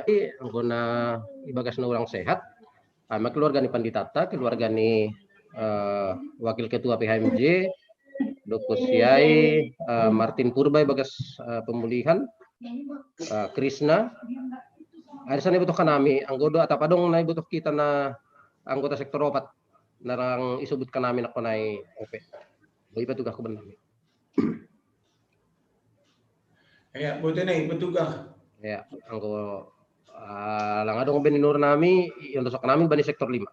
siai anggona ibagas na orang sehat. Keluarga ni Panditata, keluarga ni Wakil Ketua PHMJ, Doko Siai, Martin Purba bagas pemulihan, Krishna. Ada sana butuh kanami, anggodo atau padong na butuh kita na anggota sektor opat, narang isubut kanami na konai OP. Bagi petugas ko benami. Ya, butuh na petugas. Ya, anggo lang adong beninur nami, yung dosok namin bani sektor 5.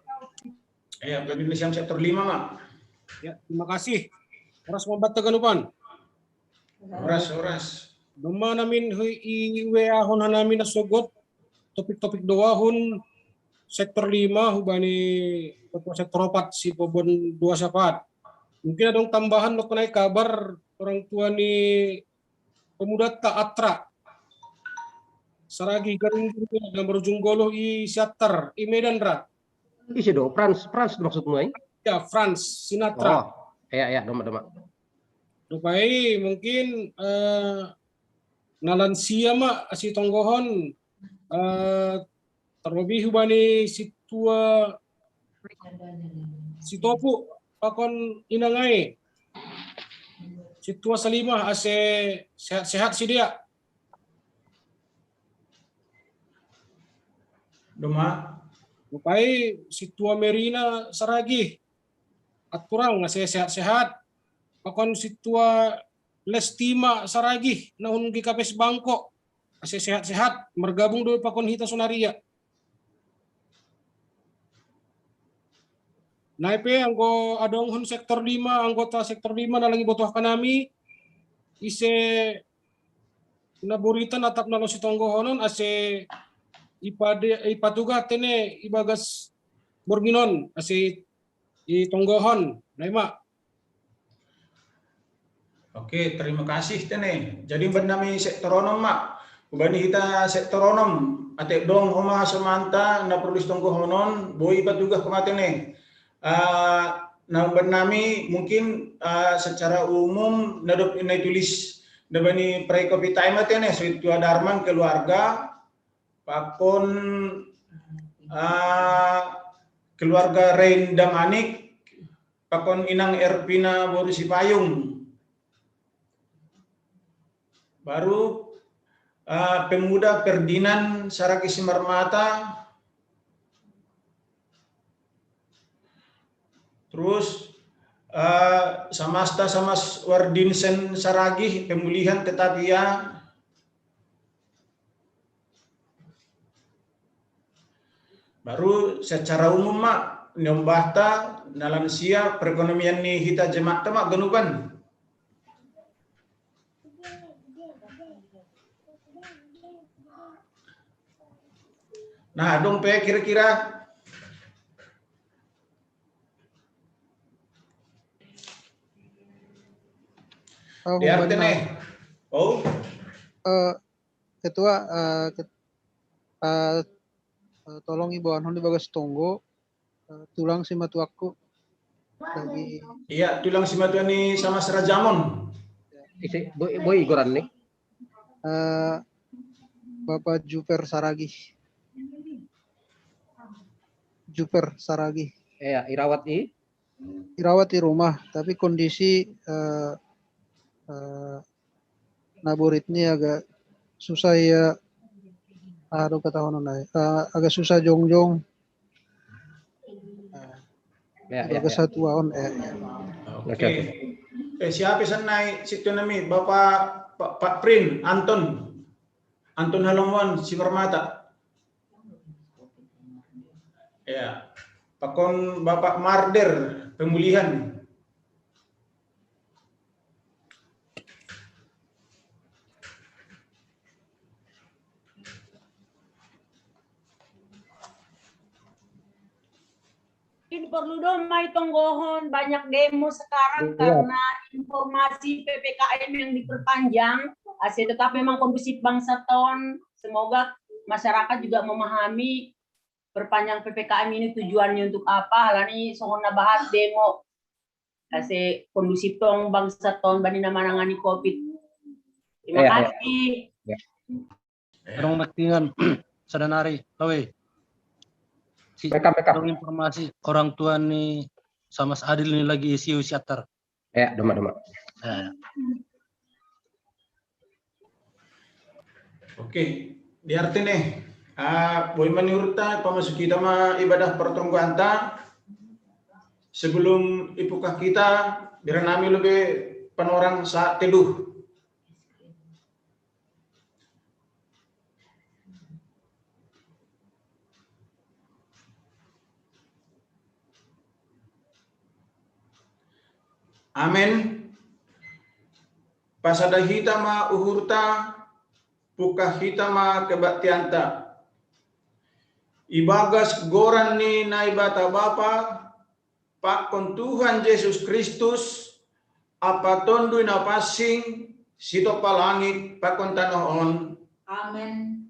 Ya, Indonesia sektor 5, Mak. Ya, terima kasih. Oras membat taganupan. Oras. Duma namin iweahon namin na sugot topik-topik doahon sektor 5 hubani sektor 4 si Pobon 2 sapat. Mungkin ada tambahan lo kenai kabar orang tua ni pemuda Taatra. Saragi garing dan berujung goloh i Siater i Medan ra. Isi do Frans maksudmu ay? Ya, Frans Sinatra. Oh, ya, doma. Rupai mungkin nalansia ma si tonggohon terlebih hubani si tua si topu pakon inangai si tua salimah ase sehat si dia. Doma. Rupai si tua Merina Saragi aturang ase sehat-sehat. Pakon si tua Lestima Saragi nahun GKPS Bangkok ase sehat-sehat mergabung do pakon hita sonaria. Naipe anggo adong hun sektor 5 anggota sektor 5 na lagi botoh kanami ise naburitan atap nalo si tonggohonon ase ipatuga tene ibagas borginon ase i tonggohon naima. Oke, terima kasih tene. Jadi bernami sektoronom, Mak. Ubani kita sektoronom ate dong homa semanta na perlu tonggohonon boi patuga kematene. Na bernami mungkin secara umum nadop inai tulis dabani prekopi time tene Suitua Darman keluarga pakon keluarga Rain Damanik pakon inang Erpina Borusi Payung. Baru pemuda Ferdinand Saragi Simarmata. Terus Samasta Samas Wardinsen Saragi pemulihan tetapi ya baru secara umum, Mak, nyombahta nalansia perekonomian ni hita jemaat Mak genuban. Nah, dong pe kira-kira di artene. Oh. Ketua tolong ibuan hon di bagas tunggu tulang si matuaku lagi. Iya, tulang si matuan ni sama Serajamon. Isi boy goran nih. Bapak Juper Saragi. Iya, irawat di rumah, tapi kondisi naburitnya agak susah ya. Aduh ketahuan agak susah jongjong. Agak satuan. Oke. Siapa senai situ nami Pak Prin Anton Halongwan Simarmata. Ya, pakon Bapak Marder pemulihan. Ini perlu dong mai tonggohon banyak demo sekarang karena informasi PPKM yang diperpanjang. Tetap memang kondusif bangsa ton. Semoga masyarakat juga memahami perpanjang PPKM ini tujuannya untuk apa. Halani songona bahas demo. Kondusif tong bangsa ton bani namanangani COVID. Terima kasih. Orang maktingan sadanari, lawe. Si Bekam. informasi orang tua nih sama Mas Adil ini lagi isi siater. Ya, doma. Ya. Oke, di arti nih, boleh menurutnya pemasuki kita ibadah pertungguan ta sebelum ipukah kita biar nami lebih penorang saat teduh. Amin. Pasada hitama uhurta, pukah hitama kebaktianta. Ibagas goran ni naibata Bapa, pakon Tuhan Yesus Kristus, apa tondui na pasing, sito palangit, pakon tanoon. Amen.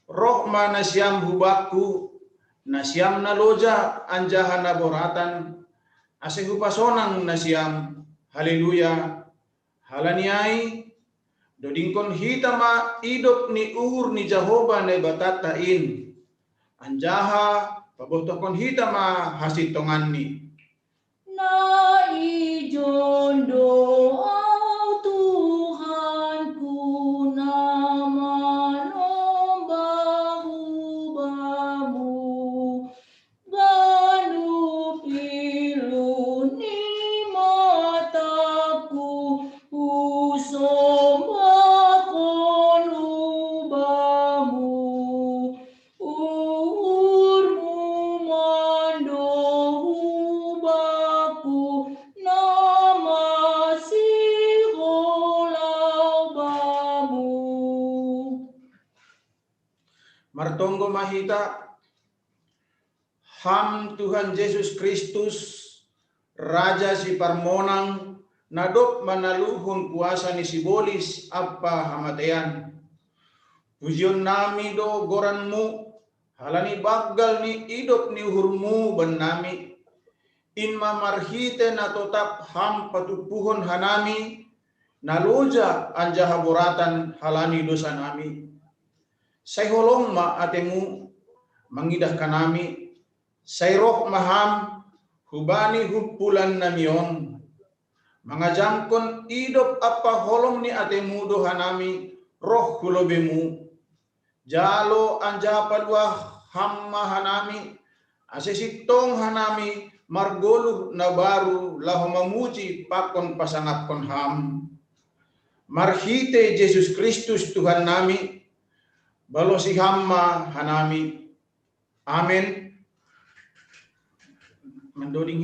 Roh ma nasyam hubaku, nasyam na loja, anjahan na boratan, ase hupasonang nasyam, haleluya, halaniai, dodingkon hitama idop ni uhur ni Jehovah ne batatain, anjaha pabohtokon hitama hasitongan ni. Na ijondo au Tuhanku nama nombamu ganu pilu ni mataku usoma kolubamu urmu mando hubaku nama sigolabamu. Martonggo mahita, ham Tuhan Yesus Kristus, Raja si Parmonang, nadop manaluhun kuasa ni sibolis apa hamatean. Pujion nami do goranmu, halani bagal ni idop ni uhurmu ben nami. Inma marhite na totap ham patupuhon hanami, naloja anjaha boratan halani dosa nami. Say holong ma atemu, mangidah kanami, say roh maham, hubani humpulan namion. Mga jamkon idop apa holong ni atemu do hanami, roh kulobemu. Jalo anja paluah hamma hanami, asesitong hanami, margoluh na baru lahu mamuji pakon pasangapkon ham. Marhite Yesus Kristus Tuhan nami, balo si hamma hanami. Amin. Mendoding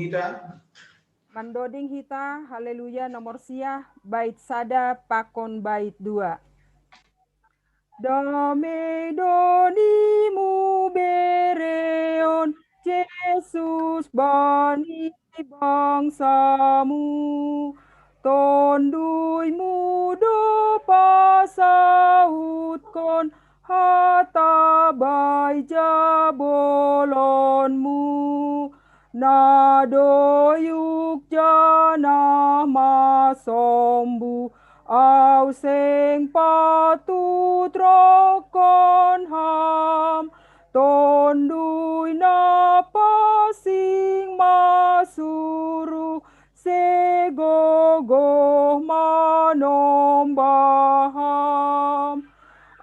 hita, haleluya, nomor siah, bait sada, pakon bait 2. Dame donimu bereon, Yesus bani bangsamu, tonduimu do pasautkon, hata bai jabolonmu, nadoyuk jana masombu, au seng patut rokon ham, tondui na pasing masuru, segogoh manombaham.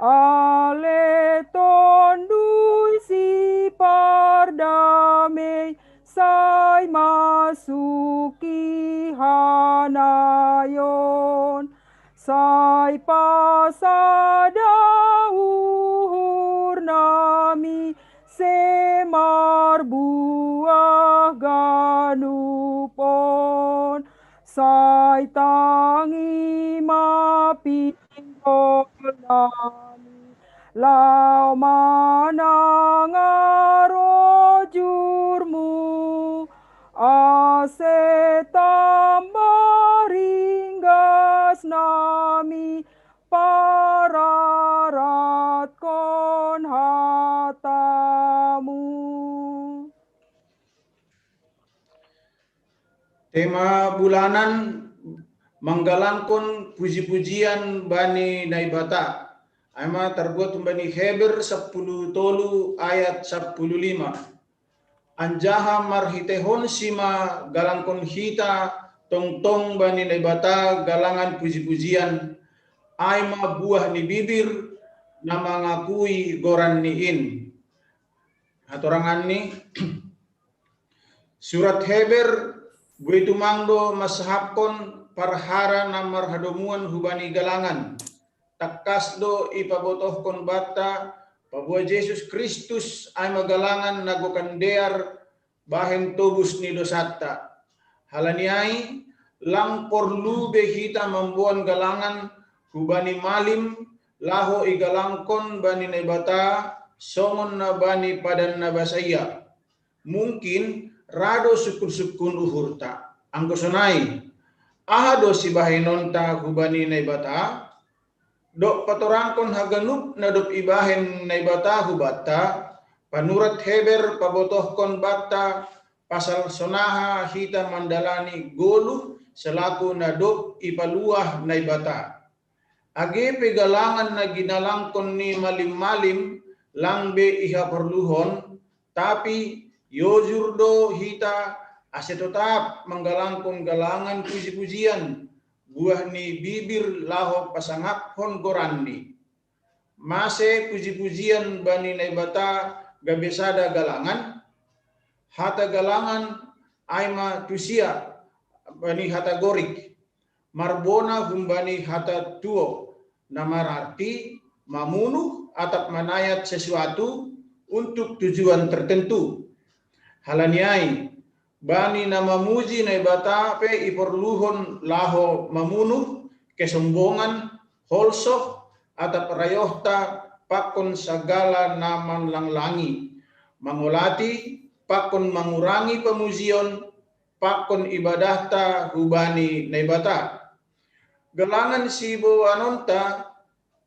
Ale tondui si pardamei, say masuki hanayon, say pasada uhur nami, semar buah ganupon, say tangi mapinggol nami, lau manangarojurmu, ase tambaringgas nami, pararat kon hatamu. Tema bulanan manggalangkon puji-pujian bani naibata, Aima terbuat Bani Heber 10 tolu ayat 15. Anjaha marhitehon sima galangkon hita tong Bani nebata galangan puji-pujian. Aima buah ni bibir na mangakui goran niin. Hatorangan ni surat Heber begitu mangdo masahapkon parhara namar hadomuan hubani galangan. Takas do ipabotohkon bata bahwa Yesus Kristus ay magalangan nagokan dear bahen tobus ni dosata. Halaniai lang porlu behita membuan galangan hubani malim laho igalangkon bani nebata songon na bani padan na basaya. Mungkin rado sukun-sukun uhurta. Angkosonai ahado si bahinonta hubani nebata dok patorangkon haganup na dop ibahen na ibata hubata panurat Heber pabotohkon bata pasal sonaha hita mandalani golu selaku na dop ipaluah na ibata. Age pegalangan na ginalangkon ni malim-malim langbe iha perluhon tapi yojurdo hita ase tetap menggalangkon galangan puji-pujian buah ni bibir laho pasangaphon gorani. Mase puji-pujian bani naibata gabesada galangan. Hata galangan aima tusia bani hata gorik. Marbona humbani hata tuo. Namararti mamunuh atap manayat sesuatu untuk tujuan tertentu. Halaniai bani nama muji naibata pe iperluhon laho mamunuh kesombongan holsoh atap rayohta pakon sagala naman langlangi mangolati pakon mengurangi pemujian pakon ibadahta hubani naibata. Galangan sibo anonta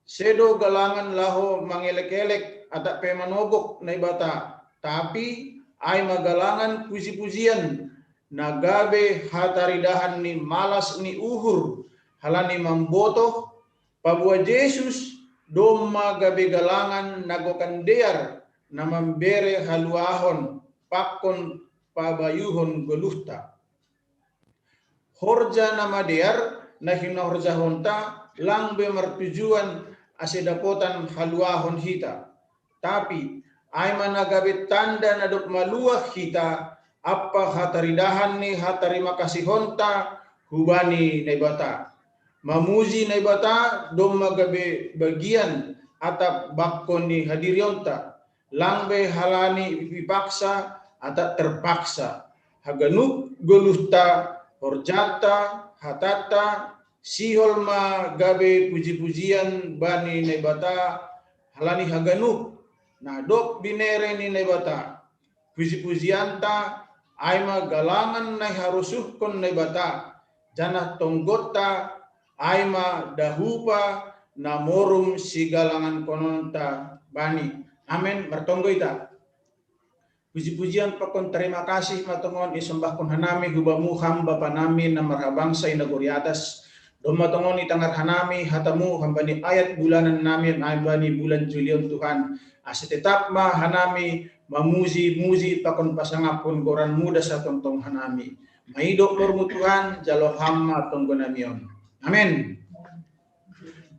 sedo galangan laho mangelek-elek atap pe manobok naibata tapi ay magalangan puji-pujian nagabe hataridahan ni malas ni uhur halani mambotoh pabua Yesus doma gabe galangan nagokan dear na mambere haluahon pakon pabayuhon goluhta. Horja nama dear na hinahorja honta langbe mertujuan asedapotan haluahon hita. Tapi ay managabe tanda na dok maluah kita apa hataridahan ni hatarima kasihonta hubani naibata. Mamuji naibata dom magabe bagian atap bakon ni hadirionta. Langbe halani ipipaksa atap terpaksa. Haganuk goluhta horjata hatata sihol magabe puji-pujian bani naibata halani haganuk. Nah dok binere ni naibata puji-pujianta aima galangan na harusuhkon naibata janah tonggota aima dahupa na morum si galangan kononta bani. Amin bertonggo ita. Puji-pujian pakon terima kasih matongon isembahkon hanami hubamu hamba panami na marhabangsa inaguri atas doma tongon itangar hanami hatamu hambani ayat bulanan namin bani bulan Julion Tuhan. Ase tetap ma hanami mamuji-muji pakon pasangapun goran muda sa tontong hanami. Maidok lormu Tuhan jalo hamma tonggonamion. Amin.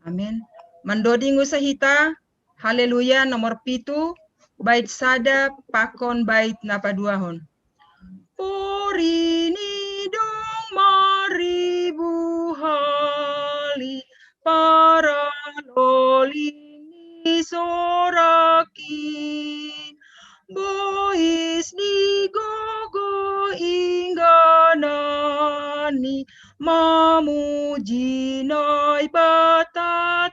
Amin. Mandoding usahita. Haleluya nomor 7. Bait sada pakon bait napaduahon. Porini dong maribu hali para loli sorakin bois di gogo ingganani mamuji nai batatain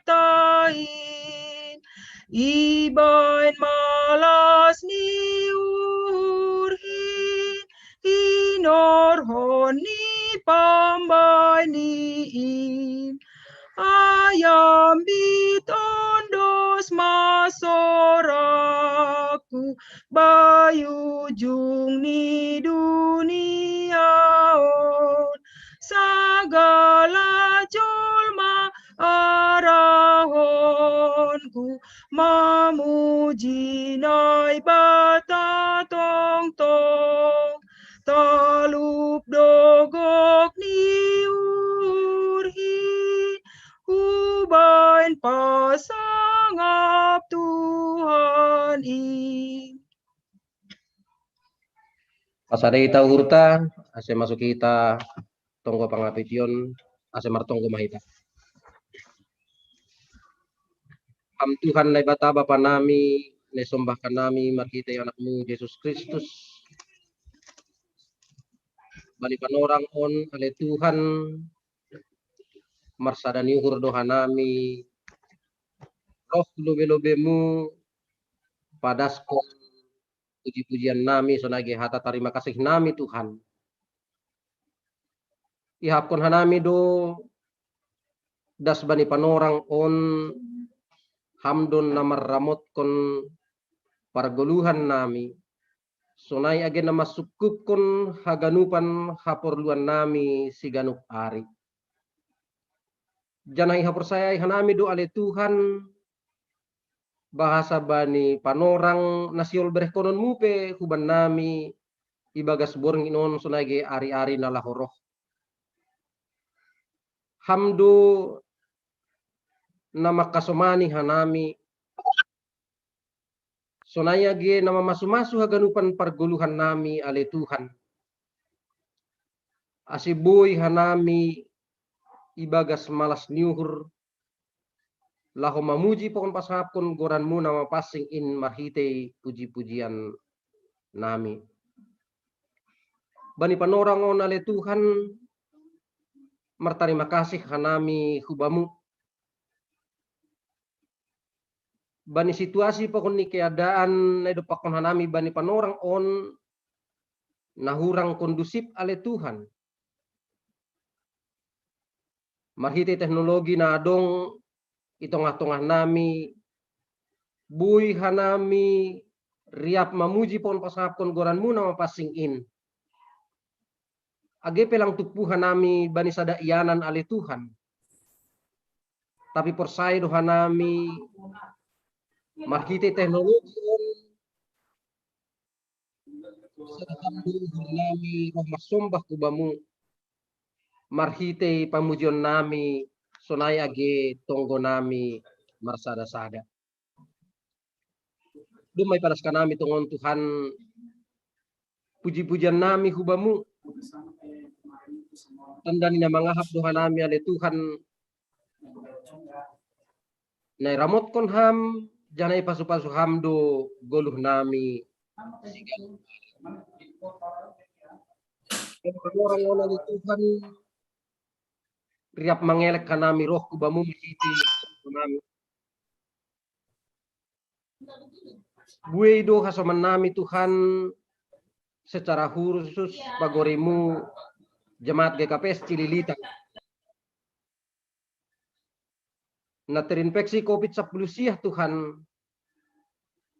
ibain malas ni urhin inorhoni pambainiin ayam bitondos masoraku bayujung ni duniaon sagala jolma arahon muji nai bata tong tong talup dogok ni urhi ubain pasangap Tuhan i. Pasada ita urta, ase masuk kita tonggo pangapition, ase martonggo mahita. Ham Tuhan lai bata Bapa nami, ne sombahkan nami, markita anakmu Yesus Kristus. Bali panorang on ale Tuhan, marsada niuhur doha nami, roh lobe-lobemu, padaskon puji-pujian nami, sonage hata terima kasih nami Tuhan. Ihapkon hanami do, das bani panorang on, hamdon namar ramot kon pargoluhan nami. Sonai age nama sukup kon haganupan haporluan nami si ganup ari. Janai hapor saya hanami do ale Tuhan. Bahasa bani panorang nasiol berkonon mupe huban nami ibagas borng inon sonai ge ari-ari nalahoroh. Hamdo nama kasomani hanami sonaya ge nama masu-masu haganupan pargoluhan nami ale Tuhan. Asiboy hanami ibagas malas niuhur laho mamuji pokon pasapon goranmu nama passing in marhite puji-pujian nami. Bani panorang on ale Tuhan martarima kasih hanami hubamu. Bani situasi pokon ni keadaan na pakon hanami bani panorang on nahurang kondusif ale Tuhan. Marhite teknologi na adong itongah-tongah nami bui hanami riap mamuji pon pasapon goranmu nama passing in. Age pelang tupuhan nami bani sada ianan ale Tuhan. Tapi persai doha nami marhite teknologi sedang nami roh masombah kubamu marhite pamujion nami sonai age tonggo nami marsada-sada. Dumay palaskan nami tongon Tuhan puji-pujian nami hubamu. Tandani na mangahap doha nami ale Tuhan. Nai ramot kon ham janai pasu-pasu hamdo goluh nami. Orang-orang ale Tuhan riap mangelek kanami roh kubamu mihiti nami. Buai do hasoman nami Tuhan secara khusus bagorimu jemaat GKPS Cililitan. Na terinfeksi COVID-19 siah Tuhan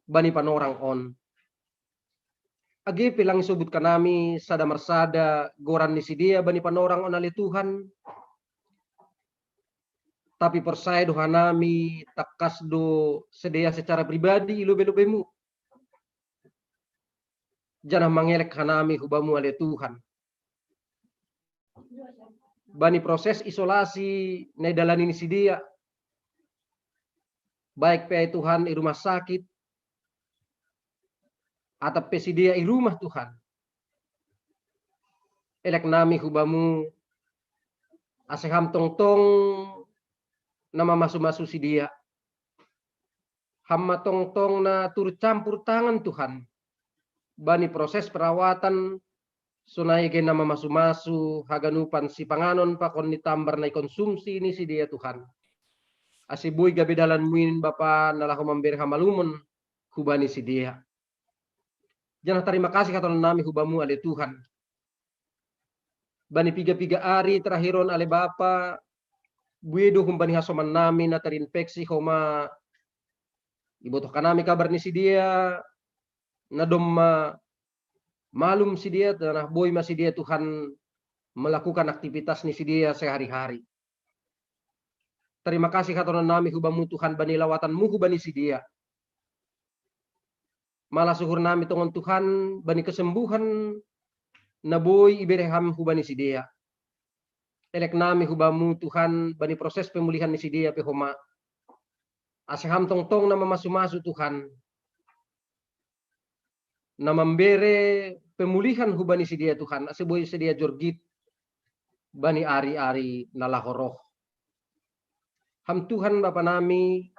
bani panorang on. Agi pilang subut kanami sada marsada goran ni sidia bani panorang on ale Tuhan. Tapi persaya doha nami takas do sedia secara pribadi ilobe-lobemu. Jangan mangelek hanami hubamu ale Tuhan. Bani proses isolasi na dalan ini sidia. Baik pe Tuhan i rumah sakit atau pe sidia i rumah Tuhan. Elek nami hubamu aseham tong-tong nama masu-masu sidia. Hamma tong-tong na turut campur tangan Tuhan. Bani proses perawatan sunai ge nama masu-masu haganupan si panganon pakon ni tambar na konsumsi ini sidia Tuhan. Asiboy gabi dalan muin Bapa nalahu memberi hamalumon hubani sidia. Jangan terima kasih kata nami hubamu ale Tuhan. Bani piga-piga ari terakhiron ale Bapa buedo humbani hasoman nami na terinfeksi homa ibutuhkan nami kabar ni sidia na domma malum sidia tanah boy masih dia Tuhan melakukan aktivitas ni sidia sehari-hari. Terima kasih kata nami hubamu Tuhan bani lawatanmu hubani sidia. Malah syukur nami tongon Tuhan bani kesembuhan na boy ibereham hubani sidea. Elek nami hubamu Tuhan bani proses pemulihan ni sidea pe homa. Aseham tong-tong na mamasu-masu Tuhan. Na membere pemulihan hubani sidea Tuhan. Ase boy sedia jorgit bani ari-ari nalahoroh. Ham Tuhan Bapa nami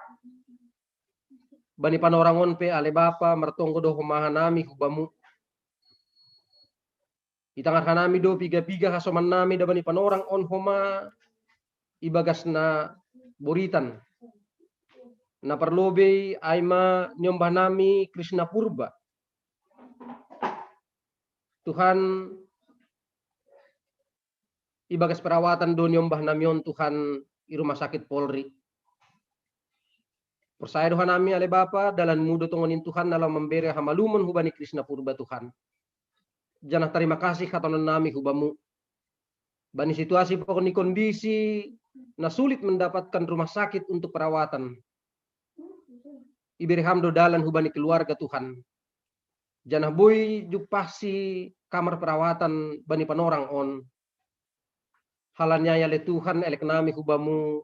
bani panorangon pe ale Bapa martonggo do homahan nami hubamu. Itangar nami do piga-piga hasoman nami da bani panorang on homa ibagas na boritan. Na perlobe aima nyombah nami Krishna Purba. Tuhan ibagas perawatan do nyombah namion Tuhan i rumah sakit Polri. Persaya doha nami ale Bapa dalam mudo tongonin Tuhan dalam memberi hamalumon hubani Krishna Purba Tuhan. Janah terima kasih katanon nami hubamu. Bani situasi pokokni kondisi na sulit mendapatkan rumah sakit untuk perawatan. Iberi hamdo dalan hubani keluarga Tuhan. Janah boy jupasi kamar perawatan bani panorang on. Halannya ya le Tuhan elek nami hubamu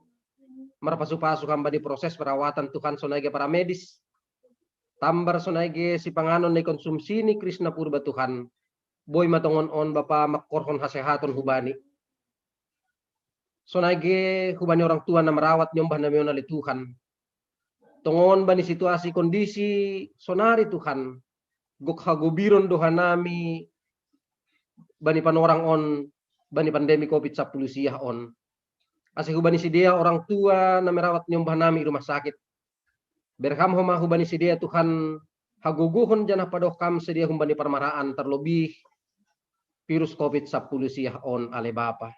marpasu-pasu hamba di proses perawatan Tuhan sonage para medis. Tambar sonage si panganon ni konsumsi ni Krishna Purba Tuhan. Boy matongon on Bapa makorhon hasehaton hubani. Sonage hubani orang tua na merawat nyombah na miona le Tuhan. Tongon bani situasi kondisi sonari Tuhan. Gok hagobiron doha nami bani panorang on bani pandemi COVID-19 on. Ase hubani sidea orang tua na merawat nyombah nami rumah sakit. Berham homa hubani sidea Tuhan hagogohon janah padokam sedia hubani permaraan terlebih virus COVID-19 on ale Bapa.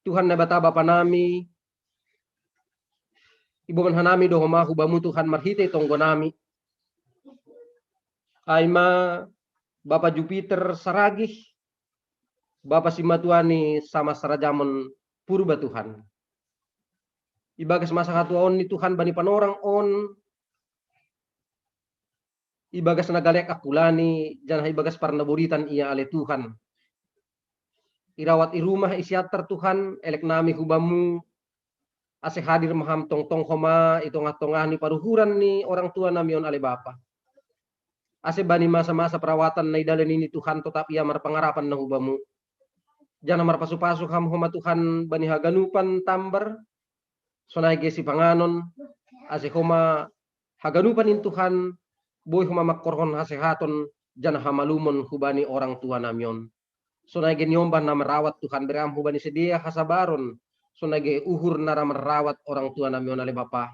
Tuhan na bata Bapa nami ibu manhanami do homa hubamu Tuhan marhite tonggo nami. Aima Bapa Jupiter Saragih, Bapa Simatuani sama Sarajamon Purba Tuhan. Ibagas masa hatuon ni Tuhan bani panorang on. Ibagas nagalek akulani janah ibagas parnaburitan ia ale Tuhan. Irawat i rumah isiater Tuhan elek nami hubamu. Ase hadir maham tong-tong homa itongah-tongah ni paruhuran ni orang tua namion ale Bapa. Ase bani masa-masa perawatan na idalan ini Tuhan tetap ia marpangarapan na hubamu. Jangan marpasu-pasu ham homa Tuhan bani haganupan tambar. Sonage si panganon. Ase homa haganupan in Tuhan. Boy homa makorhon hasehaton. Jangan hamalumon hubani orang tua namion. Sonage nyombah na merawat Tuhan beram hubani sedia hasabaron. Sonage uhur nara merawat orang tua namion ale Bapa.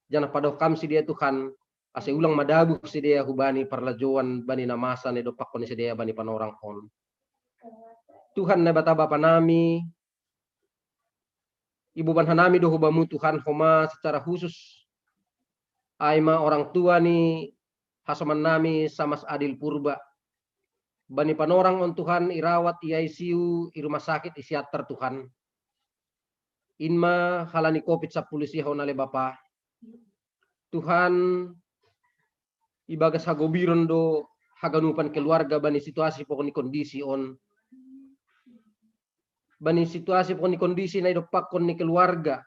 Jangan padokam si dia Tuhan. Ase ulang madabu sedia hubani parlajoan bani namasa ne dopakon sedia bani panorang on. Tuhan na bata Bapa nami. Ibu banhanami do hubamu Tuhan homa secara khusus. Aima orang tua ni hasaman nami Samas Adil Purba. Bani panorang on Tuhan irawat i ICU i rumah sakit isiater Tuhan. Inma halani COVID-19 hon ale Bapa. Tuhan ibagas hagobiron do haganupan keluarga bani situasi pokokni kondisi on. Bani situasi pokokni kondisi na idopakon ni keluarga.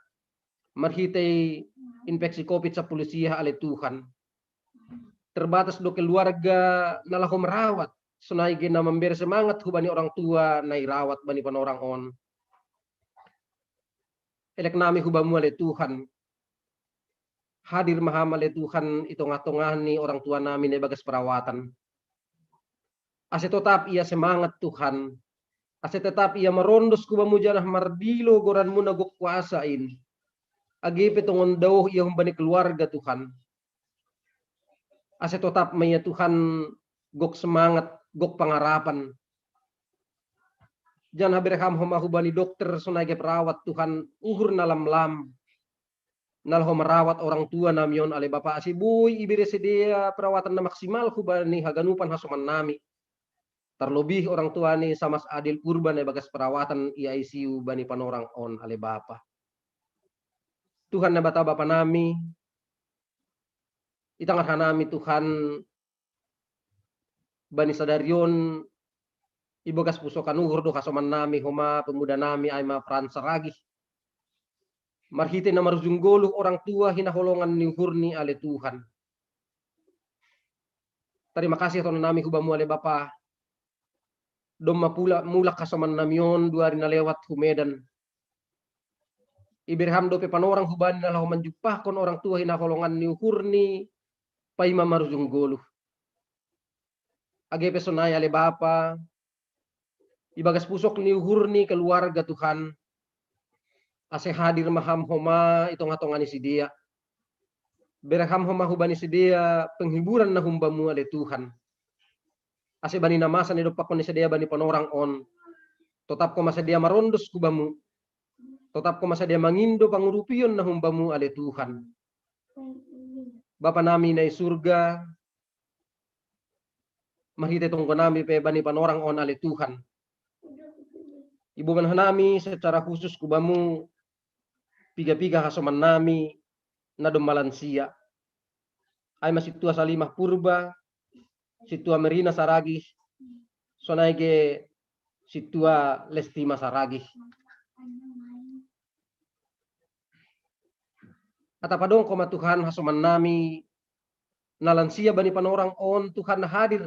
Marhitay infeksi COVID-19 ale Tuhan. Terbatas do keluarga nalaho merawat. Sunai na memberi semangat hubani orang tua na irawat bani panorang on. Elek nami hubamu ale Tuhan. Hadir maham ale Tuhan itongah-tongah ni orang tua nami na bagas perawatan. Ase tetap ia semangat Tuhan. Ase tetap ia merondos kubamu janah mardilo goranmu na gok kuasain. Agi petongon dauh ia humbani keluarga Tuhan. Ase tetap maya Tuhan gok semangat, gok pangarapan. Janah berham homa hubani dokter sunage perawat Tuhan uhur nalam lam. Nalho merawat orang tua namion ale Bapa asibuy ibere sedia perawatan na maksimal hubani haganupan hasuman nami. Terlebih orang tua ni Samas Adil Purba na bagas perawatan i ICU bani panorang on ale Bapa. Tuhan na bata Bapa nami. Itang hanami Tuhan bani sadarion ibagas pusokan uhur do kasoman nami homa pemuda nami aima Frans Saragih. Marhite na marujunggoluh orang tua hinaholongan ni hurni ale Tuhan. Terima kasih tono nami hubamu ale Bapa. Doma pula mulak kasoman namion 2 hari na lewat humedan. Iberham dope panorang huban na lahoman jupah kon orang tua hinaholongan ni hurni paima marujunggoluh. Age pesonaya ale Bapa. Ibagas pusok ni hurni keluarga Tuhan. Ase hadir maham homa itong atongani si dia. Berham homa hubani si dia penghiburan na humbamu ale Tuhan. Ase bani namasa ni dopak ni si dia bani panorang on. Tetap ko masa dia marondos kubamu. Tetap ko masa dia mangindo pangurupion na humbamu ale Tuhan. Bapa nami na surga. Mahite tong nami pe bani panorang on ale Tuhan. Ibu nami secara khusus kubamu piga-piga kasoman nami na domalansia. Ay masitua Salimah Purba, situa Merina Saragih, sonaige situa Lestima Saragih. Atapadong koma Tuhan hasoman nami nalansia bani panorang on Tuhan hadir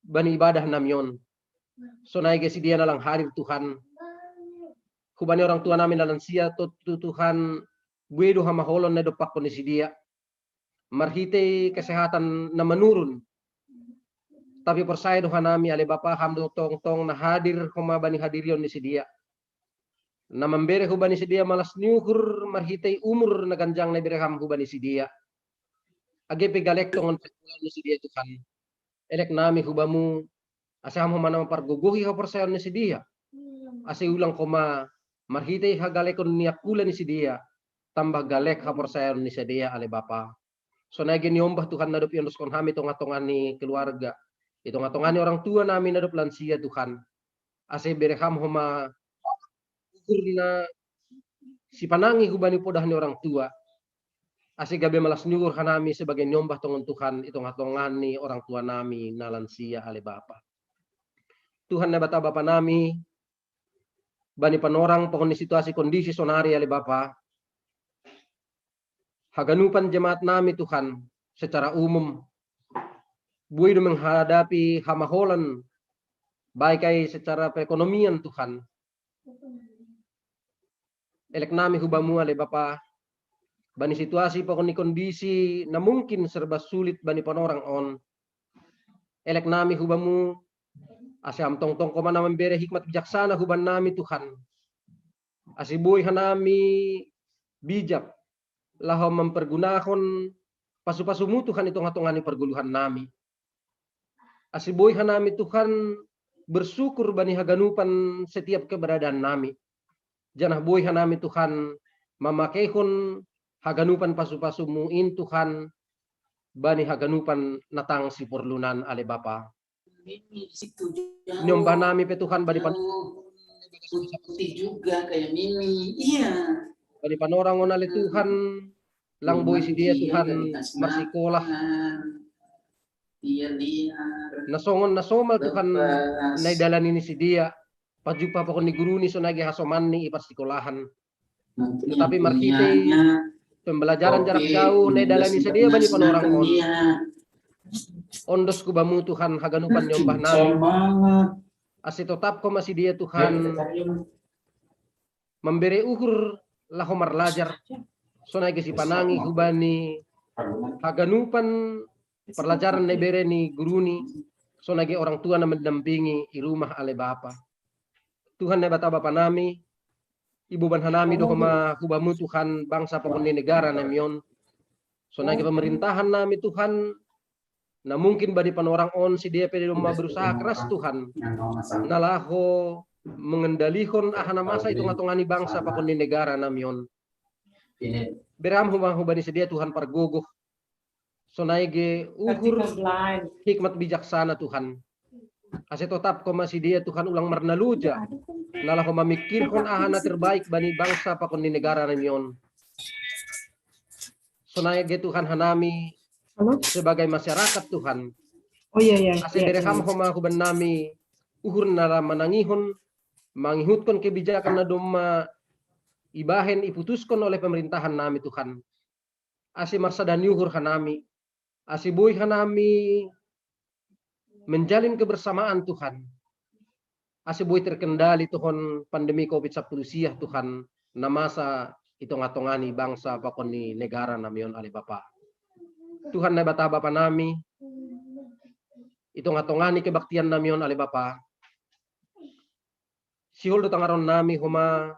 bani ibadah namion. Sonaige si dia nalang hadir Tuhan. Kubani orang tua namin nalansia Tuhan buedo hamaholon na dopak ko ni si dia. Marhite kesehatan na menurun. Tapi persaya doha nami ale Bapa hamdo tong na hadir homa bani hadirion ni si dia. Na membere hubani si dia malas niuhur marhite umur na ganjang na bereham hubani si dia. Age pegalek tongon ni si dia Tuhan. Elek nami hubamu ase ham homa na parguguhi ha persayon ni si dia. Ase ulang koma marhite hagalekon niak pula ni si dia. Tambah galek ha persayon ni si dia ale Bapa. So nage niombah Tuhan nadup yondos kon hami tongatongan ni keluarga. Itongatongan ni orang tua nami nadup lansia Tuhan. Ase bereham homa ukur na si panangi hubani podah ni orang tua. Ase gabe malas nyugur hanami sebagai nyombah tongon Tuhan itongatongan ni orang tua nami na lansia ale Bapa. Tuhan na bata Bapa nami bani panorang pokon ni situasi kondisi sonari ale Bapa. Haganupan jemaat nami Tuhan secara umum buido menghadapi hamaholan baik ay secara perekonomian Tuhan. Elek nami hubamu ale Bapa bani situasi pokon ni kondisi na mungkin serba sulit bani panorang on. Elek nami hubamu ase am tong-tong ko man membere hikmat bijaksana huban nami Tuhan. Ase boy hanami bijak lahom mempergunahon pasu-pasumu Tuhan itong-atongani perguluhan nami. Ase boy hanami Tuhan bersyukur bani haganupan setiap keberadaan nami. Janah boy hanami Tuhan mamakehon haganupan pasu-pasumu in Tuhan bani haganupan natang si porlunan ale Bapa. Nyombah nami pe Tuhan bani putih juga kayak Mimi. Iya. Bani panorang on ale Tuhan lang boy si dia Tuhan marsikolah. Dia liar. Nasongon nasomal Tuhan naidalan ini si dia. Pajupa pokon ni guru ni sonage hasoman ni iparsikolahan. Tetapi marhite pembelajaran jarak jauh naidalan ini si dia bani panorang on. Ondos kubamu Tuhan haganupan nyombah nami. Ase tetap ko masih dia Tuhan memberi ukur lahomar lajar. Sonage si panangi hubani haganupan pelajaran nebere ni guru ni. Sonage orang tua na mendampingi i rumah ale Bapa. Tuhan na bata Bapa nami. Ibu banhanami do koma hubamu Tuhan bangsa pokon ni negara namion. Sonage pemerintahan nami Tuhan. Na mungkin bani panorang on si dia pede berusaha keras Tuhan. Nalaho mengendalihon ahana masa itu ngatongani bangsa pakon di negara namion. Beram hubani si dia Tuhan pargogoh. Sonaige ukur hikmat bijaksana Tuhan. Ase tetap ko masih dia Tuhan ulang marnaluja. Nalaho memikirkan ahana terbaik bani bangsa pakon di negara namion. Sonaige Tuhan hanami Halo? sebagai masyarakat Tuhan. Oh iya iya. Ase bereham homa huban nami uhur nara manangihon mangihutkan kebijakan na doma ibahen iputuskan oleh pemerintahan nami Tuhan. Ase marsada nyuhur hanami. Ase boy hanami menjalin kebersamaan Tuhan. Ase boy terkendali Tuhan pandemi COVID-19 Tuhan. Na masa itong-atongani bangsa pakon ni negara namion ali Bapa. Tuhan na bata Bapa nami. Itong-atongani kebaktian namion ali Bapa. Sihol do tangaron nami huma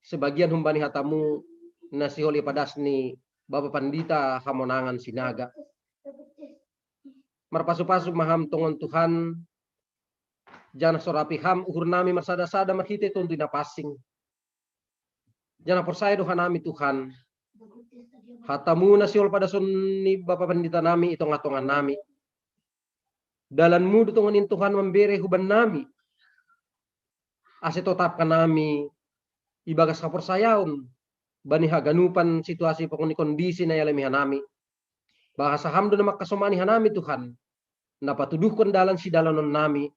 sebagian humbani hatamu na sihol ipadas ni Bapa Pandita Hamonangan Sinaga. Marpasu-pasu maham tongon Tuhan. Jana sorapi ham uhur nami marsada-sada marhite tuntu na passing. Jana persaya doha nami Tuhan. Hatamu na sihol pada son ni Bapa Pandita nami itong-atongan nami. Dalanmu dutonganin Tuhan memberi huban nami. Ase tetapkan nami ibagas kapersayaon bani haganupan situasi pokoni kondisi na yalamihan nami. Bahasa hamdo na makasomani hanami Tuhan. Napatuduhkan dalan si dalanon nami.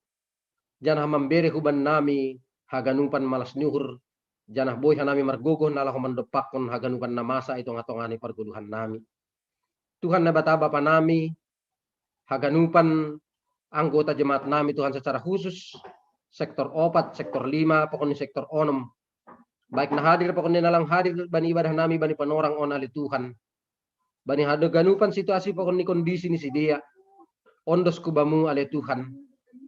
Janah memberi huban nami haganupan malas nyuhur. Janah boy hanami margogoh nalah mandepakon haganupan na masa itong atongani perguluhan nami. Tuhan na bata Bapa nami haganupan anggota jemaat nami Tuhan secara khusus sektor 4, sektor 5, pokoknya sektor 6. Baik na hadir pokoknya nalang hadir bani ibadah nami bani panorang on ali Tuhan. Bani haganupan situasi pokoknya kondisi ni si dia. Ondos kubamu ali Tuhan.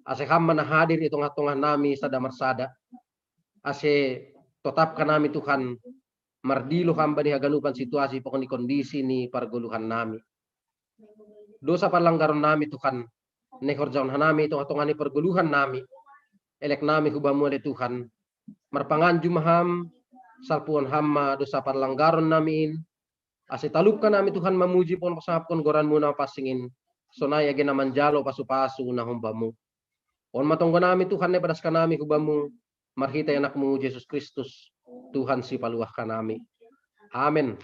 Ase hamba na hadir itong atongan nami sada marsada. Ase tetapkan nami Tuhan mardilo hamba di haganupan situasi pokoknya kondisi ni parguluhan nami. Dosa palanggaron nami Tuhan. Nekorjaon hanami itong atongan ni perguluhan nami. Elek nami hubamu ali Tuhan. Marpangan jumaham salpuan hamma dosa palanggaron namin. Ase talupkan nami Tuhan mamuji pon pasapkon goranmu na pasingin. Sonaya gina manjalo pasu-pasu na humbamu. On matonggo nami Tuhan ne padas kanami hubamu marhita anakmu Yesus Kristus Tuhan si paluah kanami. Amin.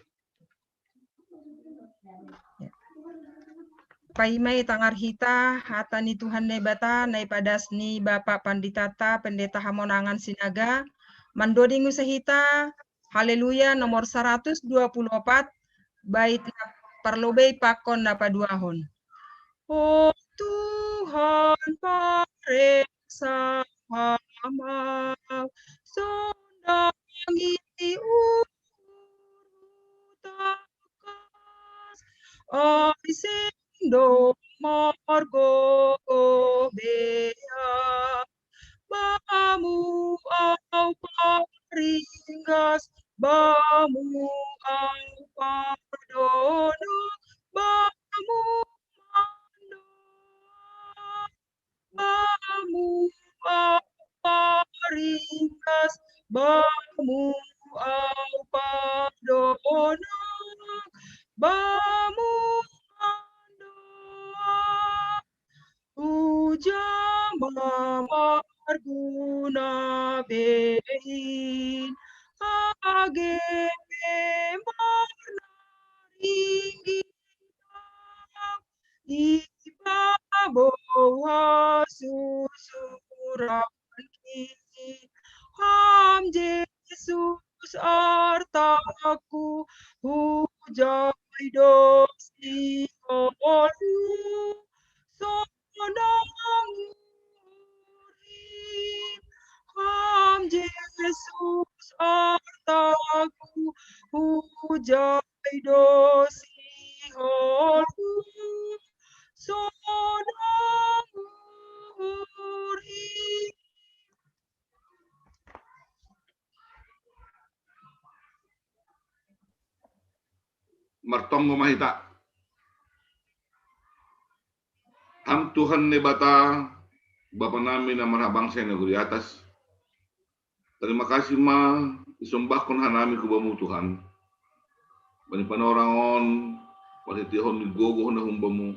Paimai tangarhita hatani Tuhan ne bata nai padas ni Bapak Panditata Pendeta Hamonangan Sinaga mandodingu sehita haleluya nomor 124 bait parlobei pakon napaduahon. Oh Tuhan pareksa hamau sondangi utakas aisindo margo bea bamu au paringgas bamu au pardono bamu bamu paringkas bamu au pardono bamu mandoa ujama marguna bein ageme marnaringi ibabawa susuranki ham Yesus artaku hujai dosi olu sonang urip ham Yesus artaku hujai dosi olu sonang urip. Martonggo mahita. Ham Tuhan ne bata Bapa nami na marhabangsa na guri atas. Terima kasih ma isumbahkon hanami kubamu Tuhan. Bani panorangon patitihon ni gogo na humbamu.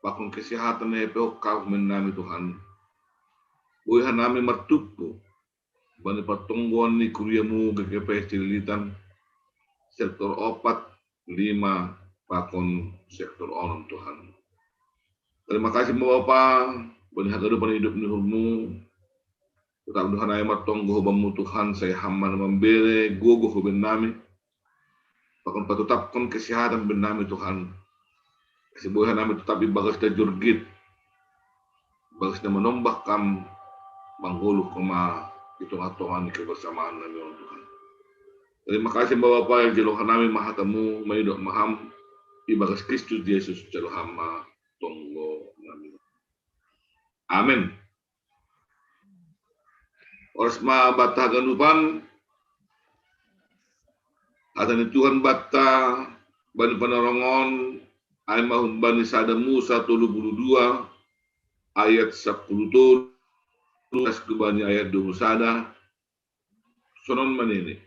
Bakon kesehatan na epehokau menami Tuhan. Uy hanami martupo. Bani patungguan ni kuriamu kekepe cililitan. Sektor 4, 5, pakon sektor onom Tuhan. Terima kasih Bapak, bani hagadu bani hidup ni hurmu. Tetap Tuhan ayat tonggo bamu Tuhan saya hamba membere gogo ben nami. Pakon patutapkan kesehatan ben nami Tuhan. Kasih boleh nami tetap ibagas ta jurgit. Bagas na menombak kam mangguluh koma hitung-hitungan kebersamaan nami Tuhan. Terima kasih Bapak yang jeluhan nami mahatamu maidok maham ibagas Kristus Yesus jeluhama tonggo nami. Amin. Orsma bata ganupan adani Tuhan bata bani panarongon ay mahun bani sada Musa 32 ayat 10 tulis ke bani ayat 20 sada sonon manini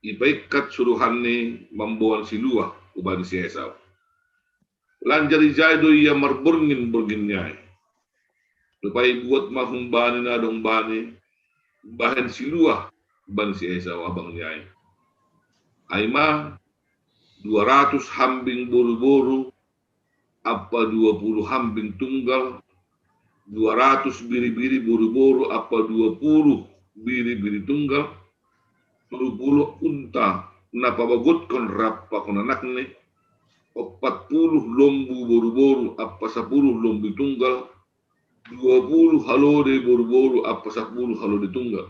ipaikat suruhan ni mambuan siluah ubani si Esau lanjari jaido ia marburngin nyai lupai buat mahum bani na dong bani bahan siluah ban si Esau abang nyai. Aima 200 hambing boru-boru apa 20 hambing tunggal 200 biri-biri boru-boru apa 20 biri-biri tunggal 20 unta napa bagutkan rapa kon anak ni 40 lombu boru-boru apa 10 lombu tunggal 20 halode boru-boru apa 10 halode tunggal.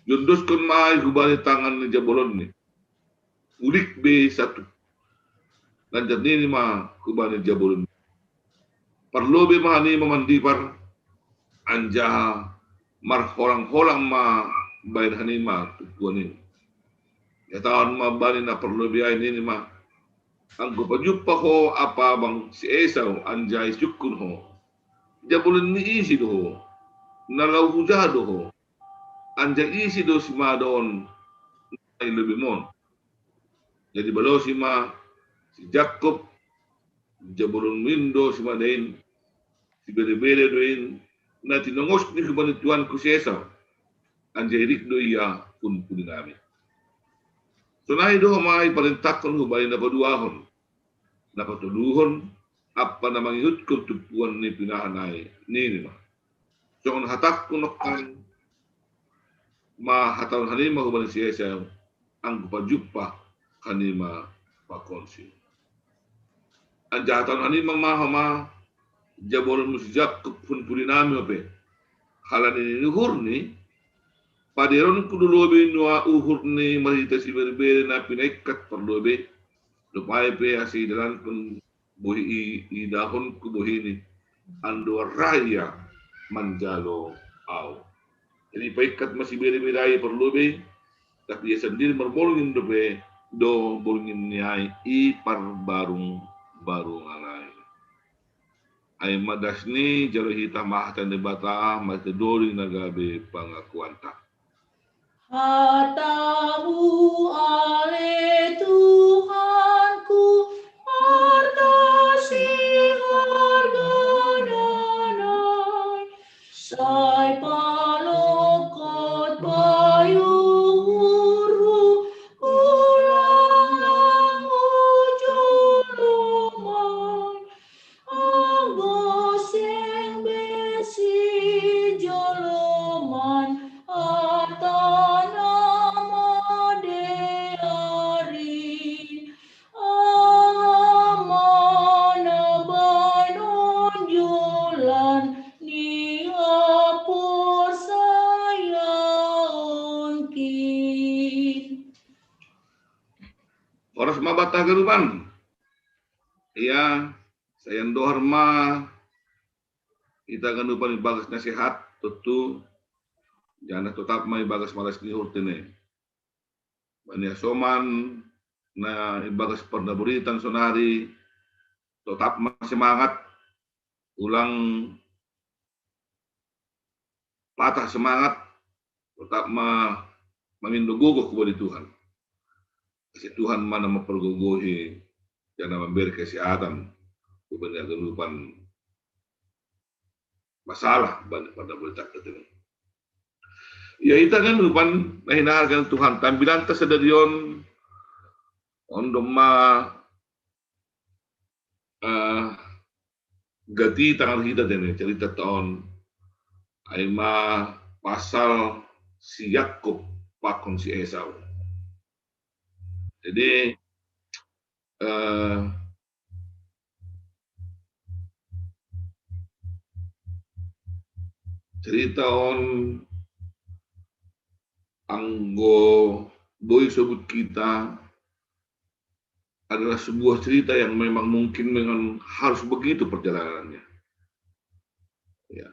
Jondoskan mai hubani tangan ni jabolon ni. Ulik B1. Lanjut ni mah hubani jabolon. Perlu be mahani memandipar anja mar holang-holang ma bain hani ma tuan ini. Ya tahun ma bani na perlu be ini mah. Anggo pajupa ho apa bang si Esau anjai syukur ho. Jabolon ni isi doho, nalau hujah doho, anja isi do si madon, ay lebih mon. Jadi balo si ma, si Jacob, jabolon windo si madain, si bere-bere doin, na tinongos ni kebantuan ku sesa, anja irik do iya pun nami. So nahi do mai palintakon hubay na paduahon, na patuluhon, apa namang ihut ko tupuan ni pinahanay ni mah. So on hatak ko nokan ma hataw hanima huban si Esau ang pajupa kanima pakonsi. Anja hataw hanima mahama jabolon musjak pun pulinami ope. Halan ini uhur ni paderon kudulobe nua uhur ni mahita si berbeda na pinaikat perlobe lupai pe asi dalan pun bohi i dahon ku bohi ni ando raya manjalo au. Jadi paikat masih beri-berai perlu be tapi dia sendiri merbolongin do bolongin niai i par barung alai. Ai madas ni jalo hita mahtan debata mate dori nagabe pangakuanta. Hatamu ale Tuhanku Artasi harga danai, sai palokot payuru, ulang lang ujulumai, agoseng besi joloman, atanama deari, Oras mabata garuban. Iya, saya doharma kita ganupan bagas nasihat tutu jangan tetap mai bagas malas ni hurtene. Bani soman na ibagas pernaburitan sonari tetap semangat ulang patah semangat tetap mengindogogoh kepada Tuhan. Kasi Tuhan mana mempergogohi jangan memberi kesehatan kepada gelupan masalah pada berita ini. Ya ita kan lupan nahinahargan Tuhan tambilan ta sa dariyon ondoma gati tangan kita dene cerita tahun aima pasal si Yakub pakon si Esau. Jadi cerita on anggo boy sebut kita adalah sebuah cerita yang memang mungkin harus begitu perjalanannya. Ya.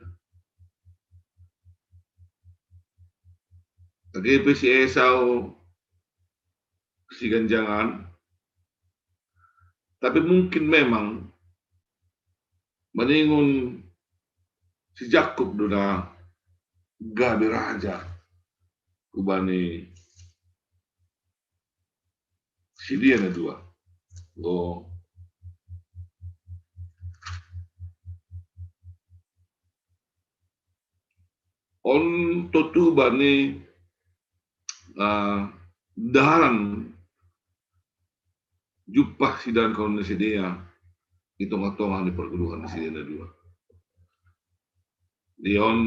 Tapi si Esau si ganjangan, tapi mungkin memang meningun si Yakub dona gabe raja kubani si dia na dua. Oh. On totu bani dalam jupah sidan kawan si dia hitung-hitungan di perguruan si dia na dua. Dion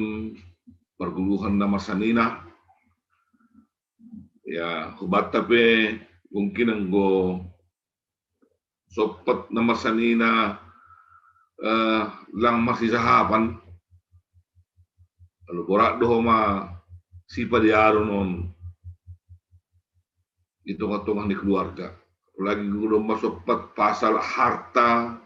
perguruan nama Sanina ya hubat tapi mungkin anggo sopat nama Sanina lang masih sahapan lalu borak dohoma si padiaron on hitung-hitungan di keluarga lagi gulung sopat pasal harta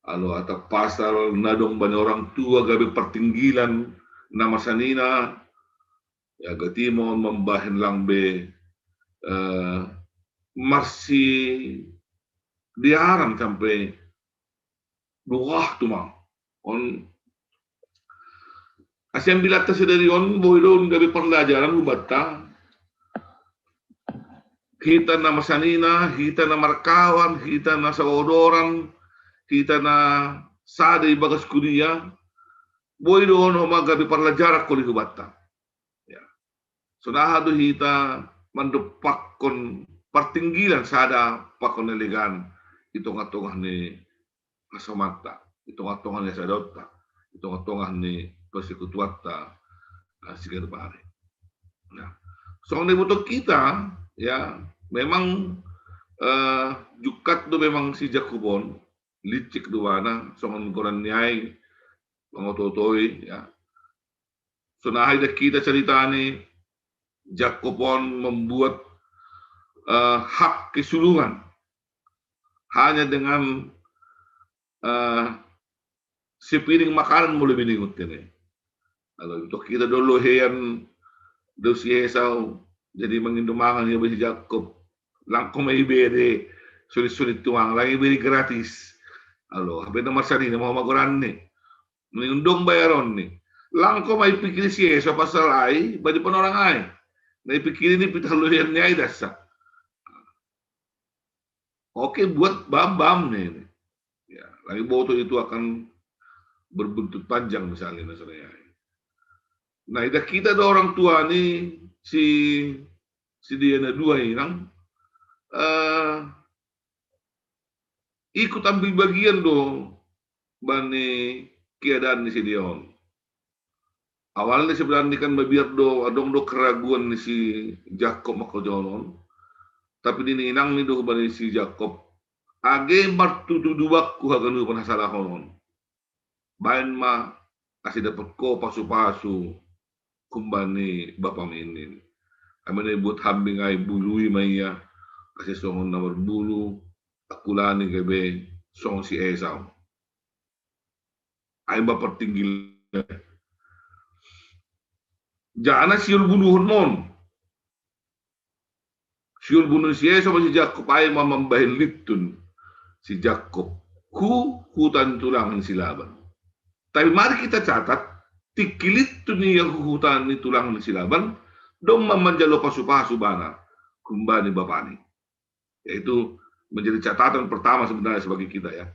lalu atau pasal nadong banyak orang tua gabe pertinggilan nama Sanina ya gatimon membahin langbe masih diaram sampai dua tu mah on asyam bila tersedari on boilon gabe pelajaran ubata kita nama Sanina kita nama kawan kita na saodoran kita na sada ibagas kuliah boy doon homa gabi parlajarak ko libata ya sudah kita mandupakon pertinggilan sada pakon elegan itong-atong ni kasamata itong-atong ni sadota itong-atong ni persekutuata sigado pare nah so ang butuh kita ya memang jukat do memang si Jakubon licik duana songon koran nyai mengototoi ya sunahay da kita cerita ni Jakobon membuat hak kesulungan hanya dengan sepiring makanan mulai biningut ini. Kalau untuk kita dulu heyan dosi Esau jadi mengindumangan ya bagi Jakob langkong may beri sulit-sulit tuang lagi beri gratis. Alo, habis nama sari ni mau maguran ni, mengundung bayaron ni. Langko may pikir si Esau pasal ay, bagi penorang ay. May pikir ini pitah luhian ni ay dasa. Oke, buat bam-bam nih. Ya, lagi boto itu akan berbuntut panjang misalnya nasalnya. Nah, ida kita ada orang tua nih si dia na dua inang ikut ambil bagian do bani keadaan ni si Dion. Awalnya sebenarnya kan mabiar do adong do keraguan ni si Jakob makojonon. Tapi dini inang ni do bani si Jakob age martu dudubak ku haganu panasalah konon. Bain ma kasih dapat ko pasu-pasu kumbani bapa minin. Amane buat hambing ay bului maya kasih songon nomor bulu akulani kebe song si Esau. Ay ba pertinggil. Jana siul bunuhon mon. Siul bunuh si Esau si Jakob ay mamambahin litun si Jakob. Hutan tulangan si Laban. Tapi mari kita catat tikilit tu ni yang hutan ni tulangan si Laban dom memanjalo pasu-pasu bana kumbani bapani. Yaitu menjadi catatan pertama sebenarnya sebagai kita ya.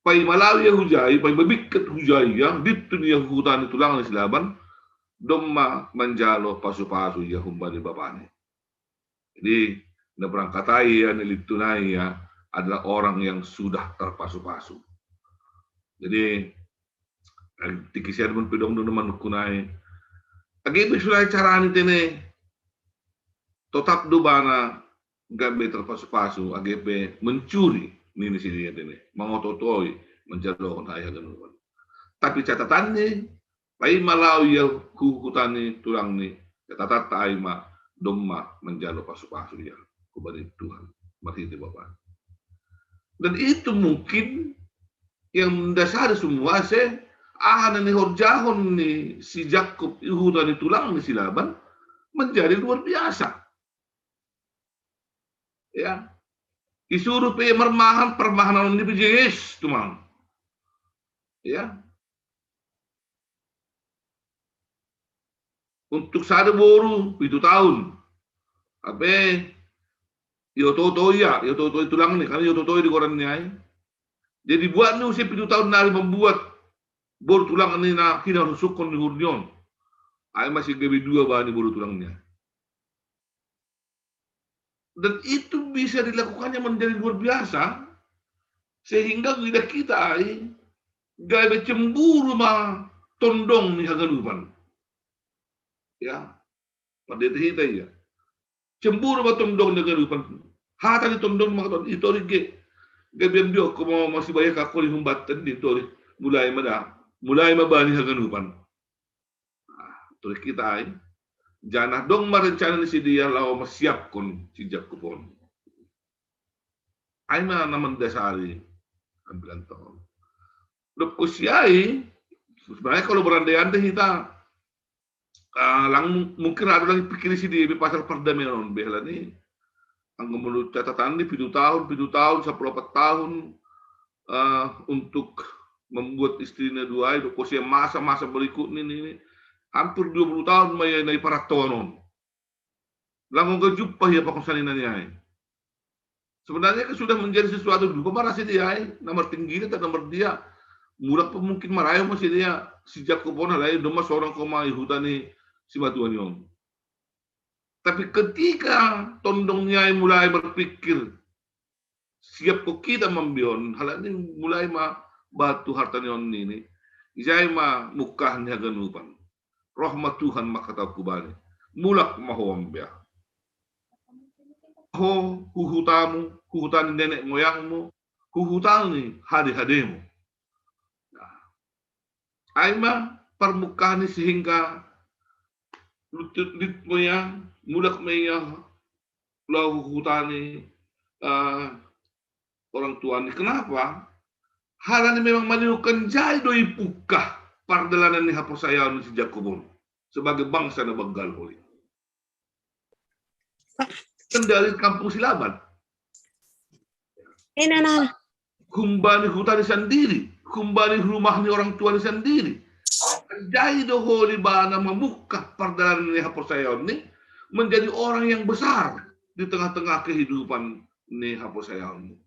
Pai malawi yang hujai, pai babikat hujai yang ditun yang hutan itu langan silaban, domma manjalo pasu-pasu ya kumbani bapani. Jadi na berangkatai ya nilitunai ya adalah orang yang sudah terpasu-pasu. Jadi tikisian pun pedong dono manukunai. Agi bisulai carani tene tetap do bana gabe terpasu-pasu AGP mencuri nini sini tene mangototoi menjalon ayah ganuan. Tapi catatannya lain malau ya hukutani tulang ni catatan taima domma menjalo pasu-pasu ya kepada Tuhan mari Bapak. Dan itu mungkin yang mendasari semua se ahanan ni horjahon ni si Jakub hukutani tulang ni si Laban menjadi luar biasa. Ya, disuruh pe permahanan ni bijis tumang. Ya, untuk sada boru 7 tahun. Abe yototo itu lang nih, karena yototo di koran nyai. Jadi buat nih usia 7 tahun nari membuat boru tulang ini na kina rusukon di hurnion. Ay masih gabi 2 bani boru tulangnya. Dan itu bisa dilakukannya menjadi luar biasa sehingga kita ay gabe cemburu mah tondong nih hagalupan. Ya, pada itu ya. Cemburu batong dong dengan rupan. Hata ni tondong makaton itu rige. Gabiam dio como masih banyak aku di humbatan di itu mulai mabani hagan rupan. Terus kita ay janah dong merencana si dia lawa masiap kon si Jakubon. Ay mana naman dasari ambilan tahun. Lop kusiai sebenarnya kalau berandai-andai kita lang mungkin ada lagi pikir si di pasal perdamaian behla ni ang menurut catatan ni 7 tahun 10 tahun untuk membuat istrinya 2 itu kosia masa berikut ini hampir 20 tahun may na iparatonon lang ang jumpa ya pakusalina niya sebenarnya kan sudah menjadi sesuatu dulu marah si dia nomor tinggi atau nomor dia murah pun mungkin marayo masih dia si Jakubon lain doma seorang koma ihutani si batuan yon. Tapi ketika tondongnya mulai berpikir siap kok kita membion hal ini mulai batu harta yon ini isai mukahnya ganupan rahmat Tuhan maka tahu kubani mulak mahombe ho huhutan nenek moyangmu huhutan hari-harimu aima permukaan sehingga lutut moya mulak meya lau hutani orang tua ni kenapa hal ini memang menirukan jai doi pukah pardalanan ni haposayaw si Jakubon sebagai bangsa na bagal holi kendali kampung Silaban kumbani hutani sendiri kumbani rumah ni orang tua ni sendiri jai doholi bana membuka pardalanan ni haposayaw ni menjadi orang yang besar di tengah-tengah kehidupan ni haposayaw ni.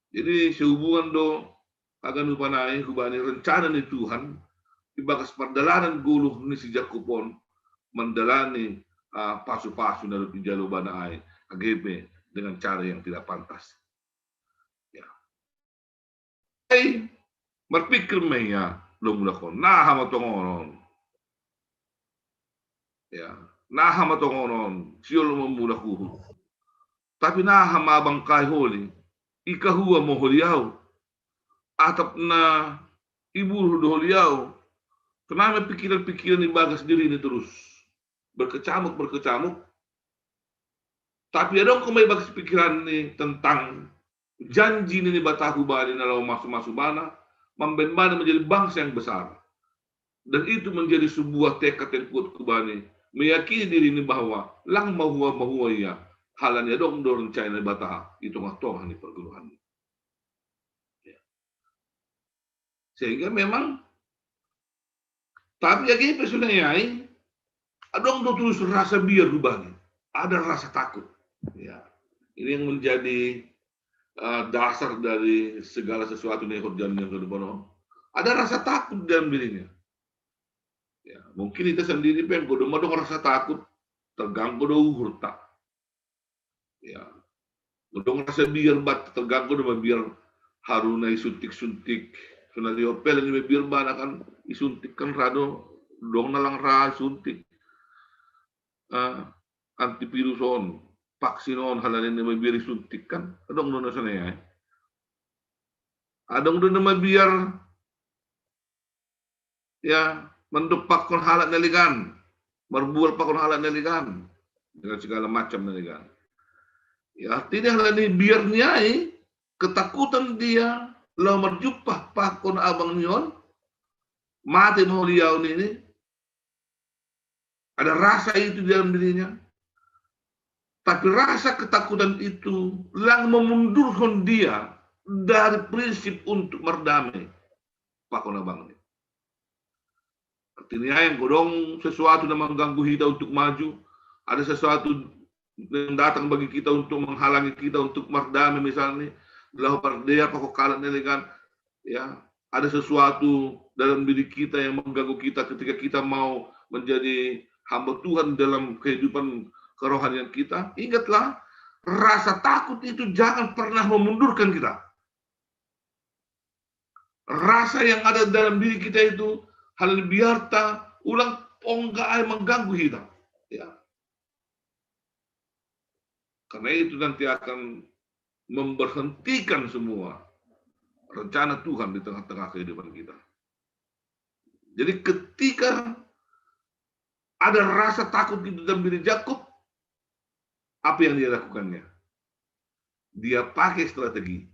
Jadi sehubungan do agan upanai hubani rencana ni Tuhan ibagas pardalanan guluh ni si Jakubon mendalani pasu-pasu na pijalo banai AGP dengan cara yang tidak pantas. Ya. Berpikir meya lumulakon naha matongonon. Ya, naha matongonon siol memulakuhu. Tapi naha mabangkay holi ikahuwa mo holiyaw. Atap na ibu holiyaw. Kenapa pikiran-pikiran ibagas diri ini terus berkecamuk. Tapi ada kung may bagas pikiran ni tentang janji ni batahu bani na law masuk bana membana menjadi bangsa yang besar. Dan itu menjadi sebuah tekad yang kuat kubani meyakini diri ini bahwa lang mahuwa ya halannya dong rencana bataha itu ngatoh ni pergeluhan. Ya. Sehingga memang tapi lagi pesulnya adong do terus rasa biar rubani ada rasa takut. Ya. Ini yang menjadi dasar dari segala sesuatu nih hujan yang kedua. Ada rasa takut dalam dirinya. Ya, mungkin itu sendiri pengen dong rasa takut terganggu do hurta. Ya, dong rasa biar bat terganggu do biar harunai suntik Suna diopel ni birban akan isuntikkan rado dong nalang ra suntik antivirus on vaksin on halanin ni biar isuntikkan adong doon sana ya adong doon naman biar ya mendepak kon halat naligan merbual pakon halat naligan dengan segala macam naligan ya artinya halani biar niai ketakutan dia lo merjupah pakon abang nyon mati mau liau ini ada rasa itu di dalam dirinya tapi rasa ketakutan itu lang memundurkan dia dari prinsip untuk berdamai pakon abang ini artinya yang godong sesuatu yang mengganggu kita untuk maju ada sesuatu yang datang bagi kita untuk menghalangi kita untuk berdamai misalnya adalah perdaya pakok kalat nelegan ya ada sesuatu dalam diri kita yang mengganggu kita ketika kita mau menjadi hamba Tuhan dalam kehidupan kerohanian kita. Ingatlah, rasa takut itu jangan pernah memundurkan kita. Rasa yang ada dalam diri kita itu hal biarta ulang onggai mengganggu kita. Ya. Karena itu nanti akan memberhentikan semua rencana Tuhan di tengah-tengah kehidupan kita. Jadi ketika ada rasa takut di dalam diri Yakub, apa yang dia lakukannya? Dia pakai strategi.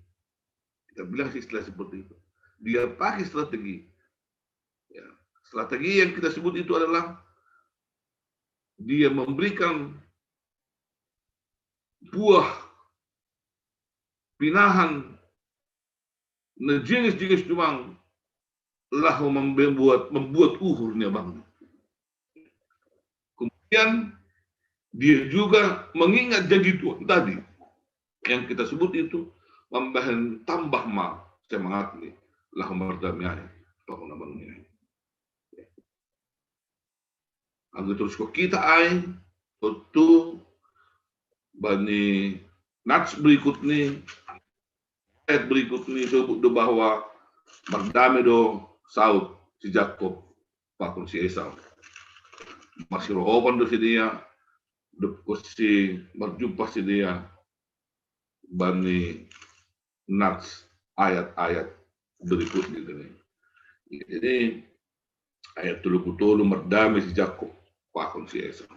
Kita bilang istilah seperti itu. Dia pakai strategi. Ya, strategi yang kita sebut itu adalah dia memberikan buah pinahan jenis-jenis dumang lah membuat uhurnya bang. Kemudian dia juga mengingat janji Tuhan tadi yang kita sebut itu membahan tambah semangat nih lah merdamai bangun abangnya. Agar terus kok kita tentu bani nats berikut nih ayat berikut nih sebut bahwa berdamai do saud si Jakob pakun si Esau masih rohoban do si dia si berjumpa si dia bani nats ayat-ayat berikut gitu nih. Jadi ayat 30 merdamai si Jakob pakun si Esau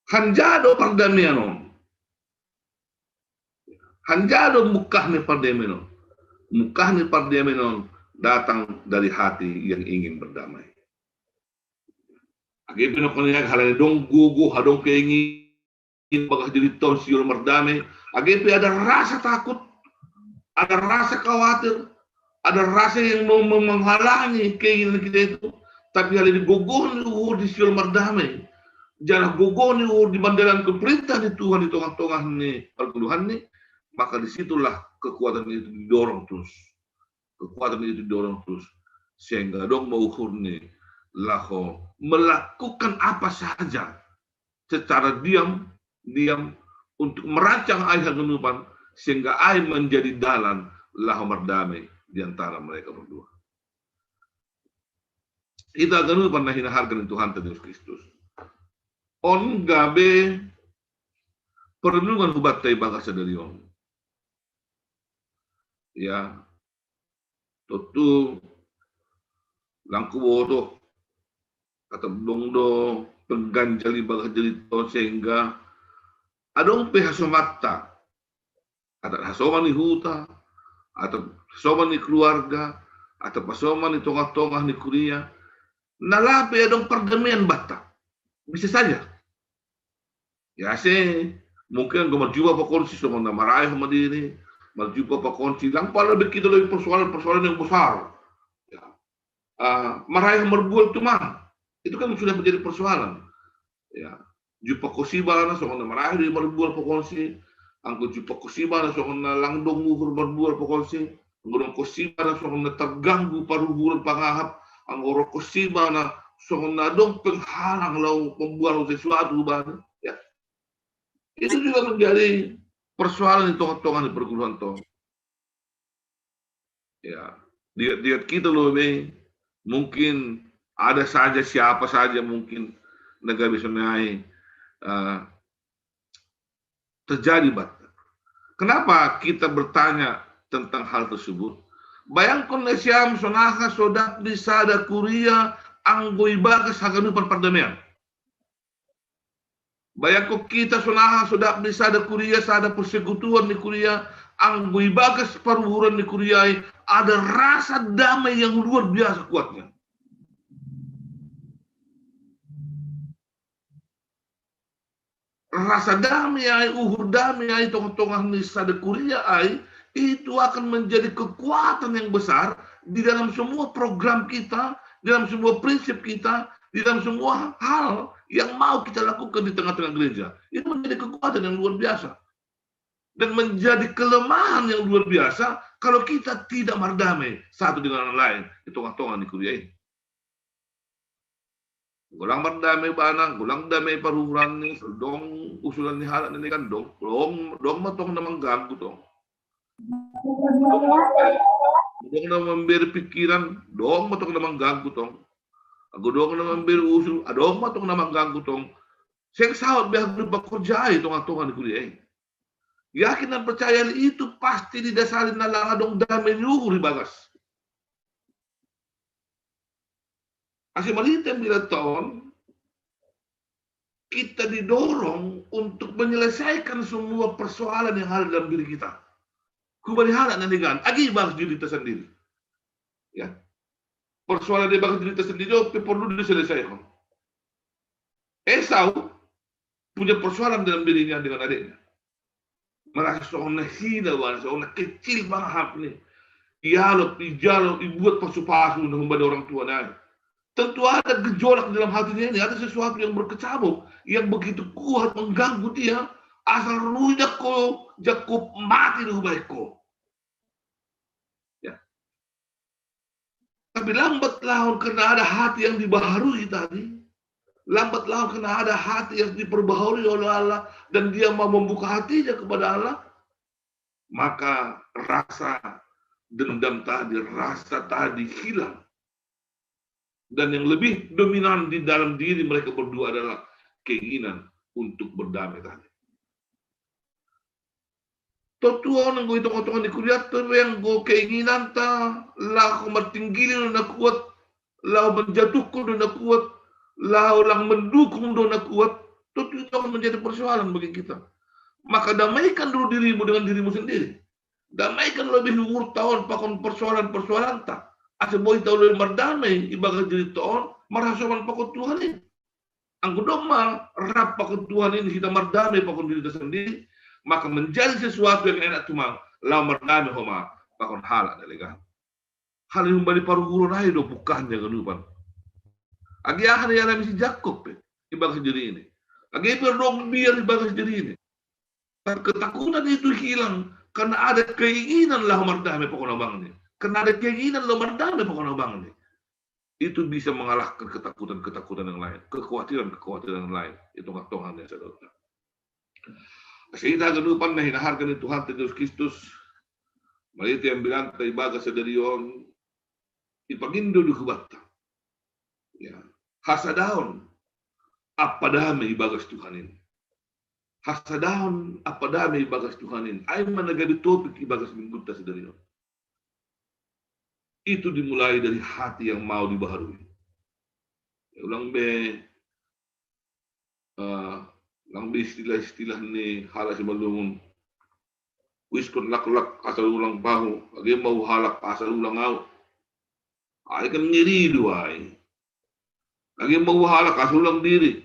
hanjado perdamaian hanjado mukahnya perdamaian. Mukahnya perdamaian datang dari hati yang ingin berdamai. Agi pinokoniag halane dong gugu hadong keingin bakal jadi tahun siul berdamai. Agi ada rasa takut, ada rasa khawatir, ada rasa yang mau menghalangi keinginan kita itu. Tapi hal ini guguh di siul berdamai. Jangan guguh di bandaran keperintah di Tuhan di tengah-tengah nih perkeluhan nih. Maka disitulah kekuatan itu didorong terus. Kekuatan itu didorong terus. Sehingga dong mengukur nih. Laho melakukan apa saja. Secara diam untuk merancang ayat kehidupan. Sehingga ayat menjadi dalan. Laho berdamai di antara mereka berdua. Kita akan pernah hina harga Tuhan Yesus Kristus. On gabe perlindungan hubat tay bangsa dari on. Ya, tentu langku bodoh atau dongdo pengganjali bagai jadi sehingga adong pihasomata ada hasoman di huta atau hasoman di keluarga atau hasoman di tongah-tongah di kuliah nalapi adong perdamaian bata bisa saja ya sih mungkin gue berjumpa pokoknya sama marahi sama diri berjumpa Pak Konsi, lang pala begitu lagi persoalan yang besar. Ya. Marahi merbual itu mah, itu kan sudah menjadi persoalan. Ya. Jumpa kosibana soalnya marahi di merbual Pak Konsi, anggo jumpa kosibana soalnya langdong muhur merbual Pak Konsi, anggo kosibana soalnya terganggu paruburan pangahap, anggo kosibana soalnya dong penghalang lau membuat sesuatu banget. Ya. Itu juga menjadi persoalan di tengah-tengah di perguruan toh. Ya, diet kita loh, Be. Mungkin ada saja siapa saja mungkin negara bisa naik terjadi batal. Kenapa kita bertanya tentang hal tersebut? Bayangkan Siam sonaha sodak di sada Kuria anggoi bagas haganupan perdamaian. Bayangkan kita sonaha sodak di sada Kuria sada persekutuan di Kuria anggoi bagas perburuan di Kuria ada rasa damai yang luar biasa kuatnya. Rasa damai, uhur damai, tongah-tongah di sada Kuria itu akan menjadi kekuatan yang besar di dalam semua program kita, di dalam semua prinsip kita, di dalam semua hal yang mau kita lakukan di tengah-tengah gereja. Itu menjadi kekuatan yang luar biasa. Dan menjadi kelemahan yang luar biasa kalau kita tidak berdamai satu dengan yang lain di tengah-tengah di Kuria ini. Gulang berdamai banang, gulang damai paruhuran nih, dong usulan nih halat ini kan dong matong namang ganggu dong. Dong na memberi pikiran, dong matong namang ganggu tong. Aku dong na memberi usul, dong matong namang ganggu tong. Seng sahot biar berpekerja itu ngatongan di kuliah. Yakin dan percaya itu pasti didasari na lang dong damai nyuhur di bagas. Asal malitem bila tahun kita didorong untuk menyelesaikan semua persoalan yang ada dalam diri kita. Kubali halak nandigan, agi bagas diri kita sendiri. Ya. Persoalan dia bagas diri kita sendiri, perlu diselesaikan. Esau punya persoalan dalam dirinya dengan adiknya. Merasa seorang hina, seorang kecil banget nih. Ialok, dibuat pasu-pasu kepada orang tuanya. Tentu ada gejolak dalam hatinya ini, ada sesuatu yang berkecamuk, yang begitu kuat mengganggu dia. Asal rujak ko Jakub mati di baikku. Ya. Tapi lambat laun karena ada hati yang dibaharui tadi. Lambat laun karena ada hati yang diperbaharui oleh Allah dan dia mau membuka hatinya kepada Allah. Maka rasa dendam tadi, rasa tadi hilang. Dan yang lebih dominan di dalam diri mereka berdua adalah keinginan untuk berdamai tadi. Totuan yang gue hitung-hitungan di kuliah tuh yang gue keinginan ta lah martinggilin na kuat, lah menjatuhkan na kuat, lah lang mendukung na kuat. Tentu itu akan menjadi persoalan bagi kita. Maka damaikan dulu dirimu dengan dirimu sendiri. Damaikan lebih luhur tahun pakon persoalan-persoalan tak. Asal boleh tahu lebih berdamai ibarat diri tahun merasakan pakon Tuhan ini. Angku doma rap pakon Tuhan ini kita berdamai pakon diri kita sendiri. Maka menjadi sesuatu yang enak cuma lau merdame homa pakon halak delega. Hal yang balik paru guru rai do bukannya kenupan. Agi akan yang alami si Jakob ibarat diri ini. Agi berdong biar ibarat diri ini. Ketakutan itu hilang karena ada keinginan lau merdame pakon abang ini. Karena ada keinginan lau merdame pakon abang ini. Itu bisa mengalahkan ketakutan-ketakutan yang lain, kekhawatiran-kekhawatiran yang lain. Itu ngatohan ya saudara. Kita kenupan na hinaharkan ni Tuhan Yesus Kristus. Maliti yang bilang tayo baga sa dariyon, ipagindo do kubata. Ya. Hasadaon, apadami ibagas Tuhanin. Hasadaon, apadami ibagas Tuhanin. Ay managadi topik ibagas mingguta sa dariyon. Itu dimulai dari hati yang mau dibaharui. Ya, ulang be, lang istilah-istilah ni hala si malungun. Wiskon lak-lak asal ulang bahu. Lagi mau halak asal ulang au. Ay kan nyerido ay. Lagi mau halak asal ulang diri.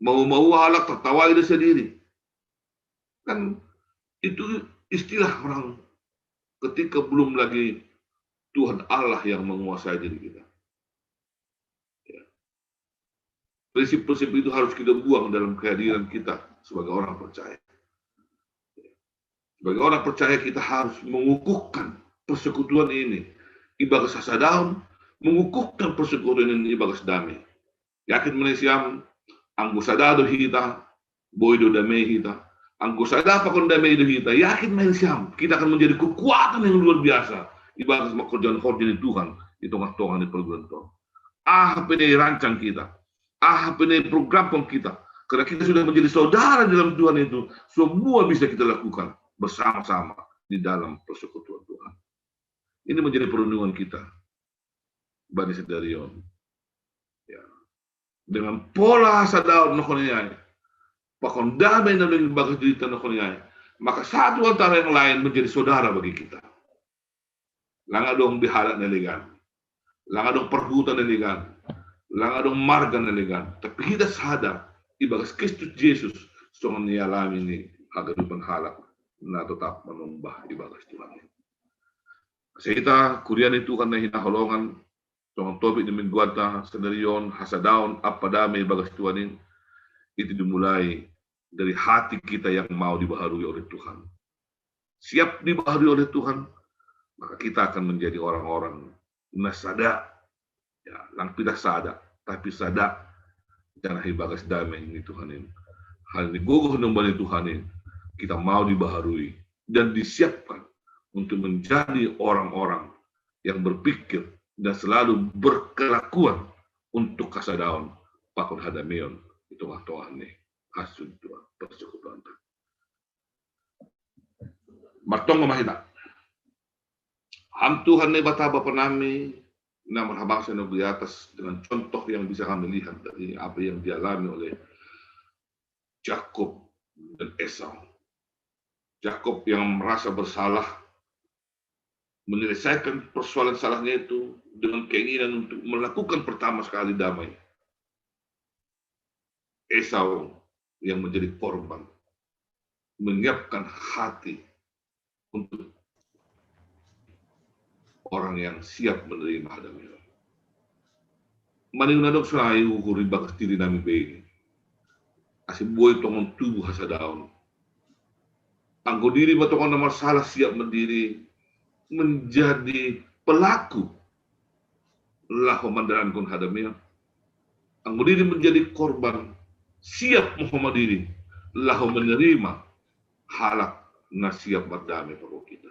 Mau halak tertawai dia sendiri. Kan itu istilah orang ketika belum lagi Tuhan Allah yang menguasai diri kita. Prinsip-prinsip itu harus kita buang dalam kehadiran kita sebagai orang percaya. Sebagai orang percaya kita harus mengukuhkan persekutuan ini. Ibagas hasadaon, mengukuhkan persekutuan ini ibagas damai. Yakin menesiam, anggo sadado hita, boido damai hita. Anggo sadapa kon damai hita, yakin menesiam, kita akan menjadi kekuatan yang luar biasa. ibagas makorjan horjan Tuhan itu ngatohan di perguruan Tuhan. Pene rancang kita, pene program pun kita. Karena kita sudah menjadi saudara dalam Tuhan itu, semua bisa kita lakukan bersama-sama di dalam persekutuan Tuhan. Ini menjadi perundungan kita, Bani Sedarion. Ya. Dengan pola sadar nokoniai, pakon damai dan bagas cerita nokoniai, maka satu antara yang lain menjadi saudara bagi kita. Langa dong bihalat neligan, langa dong perhutan neligan, langa dong marga neligan. Tapi kita sadar, ibagas Kristus Yesus, songan nialami ini agar depan halak, na tetap menumbah ibagas Tuhan. Kita kurian itu karena hina holongan, songan topik demi guata, Sedarion, hasadaun, apa damai ibagas Tuhan ini, itu dimulai dari hati kita yang mau dibaharui oleh Tuhan. Siap dibaharui oleh Tuhan, maka kita akan menjadi orang-orang nasada, ya, lang tidak sada, tapi sada, jangan ibagas damai ini Tuhan ini. Hal ini gogoh nombali Tuhan ini, kita mau dibaharui dan disiapkan untuk menjadi orang-orang yang berpikir dan selalu berkelakuan untuk kasadaun pakon hadamion itu Tuhan ini hasun Tuhan persekutuan. Martong mahina. Ham Tuhan ne bata bapa nami na marhabang di atas dengan contoh yang bisa kami lihat dari apa yang dialami oleh Yakub dan Esau. Yakub yang merasa bersalah menyelesaikan persoalan salahnya itu dengan keinginan untuk melakukan pertama sekali damai. Esau yang menjadi korban menyiapkan hati untuk orang yang siap menerima damai. Maning nadok sai ukuri bakas tiri nami be. Asi boy tongon tubuh hasadaun. Anggo diri batongon nomor salah siap mendiri menjadi pelaku lahu mandaran kun hadamia. Anggo diri menjadi korban siap Muhammad diri lahu menerima halak na siap berdamai pada kita.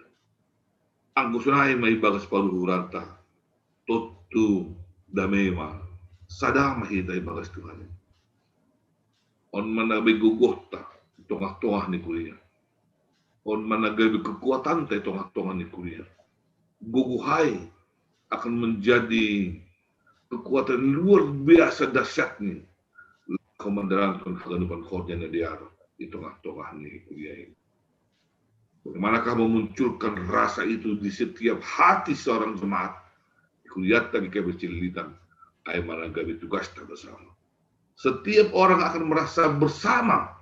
Anggo sunai mai bagas paruh ranta totu damema sadang mahita bagas Tuhan. On manabe gugohta tongah-tongah ni kuliah. On managabi kekuatan tay tongah-tongah ni kuliah. Guguhai akan menjadi kekuatan luar biasa dahsyatnya. Komandan kon haganupan khorja na diaro di tongah-tongah ni kuliah ini. Bagaimanakah memunculkan rasa itu di setiap hati seorang jemaat? Kulihat lagi kebercilitan. Ay managabi tugas tak bersama. Setiap orang akan merasa bersama,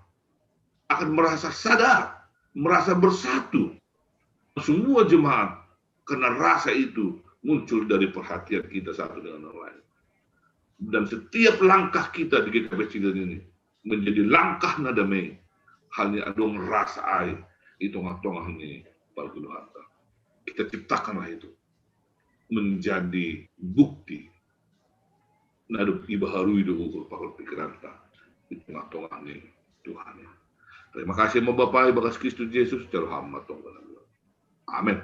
akan merasa sadar, merasa bersatu. Semua jemaat, karena rasa itu muncul dari perhatian kita satu dengan yang lain. Dan setiap langkah kita di GKP Cileun ini menjadi langkah nadamai. Halnya adong rasa air itu tengah-tengah ini Tuhan. Kita ciptakanlah itu menjadi bukti naduk ibaharui do ukur pakal pikiran ta di tengah-tengah ini Tuhan. Terima kasih mau Bapak Ibagas Kristus Yesus terhambat tonggal. Amin.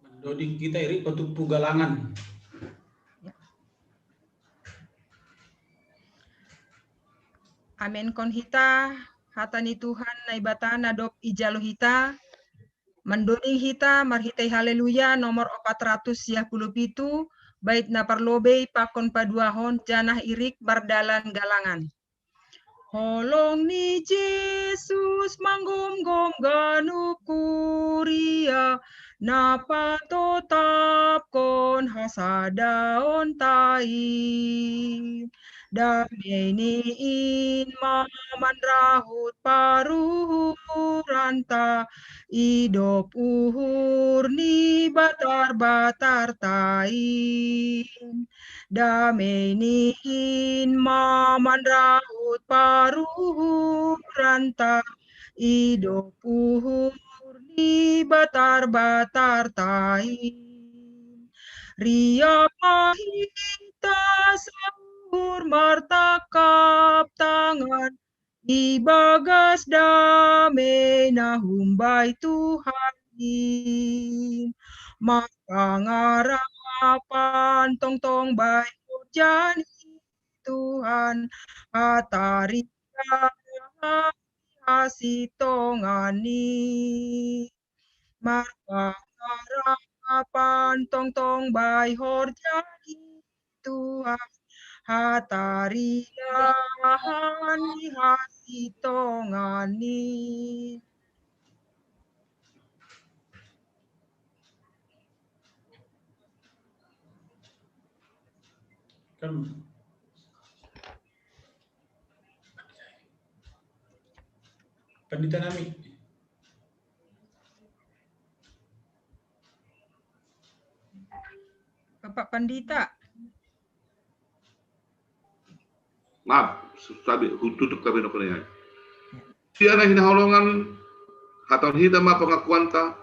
Mendoding kita iri petuk pugalangan. Amin kon hita hatani Tuhan naibata nadop ijalo hita mendoding hita marhitai haleluya nomor 417 bait na parlobei pakon paduahon janah irik bardalan galangan. Holong ni Jesus manggom-gom ganup kuria napatotap kon hasadaon tai. Damai niin mamanrahut paruhuranta idop uhur ni batar-batar tain. Damai niin mamanrahut paruhuranta idop uhur ni batar-batar tain. Ria pahita martakap tangan ibagas damai na humbay Tuhan Mangarapan tong baik jani Tuhan hatari hasitongani mangarapan tong baik jani Tuhan hatari hasitongani. Pandita Nami. Bapak Pandita. Maaf, sabi tutup kami no kanaya. Siya na hinaholongan hatan hita ma pengakuan ta.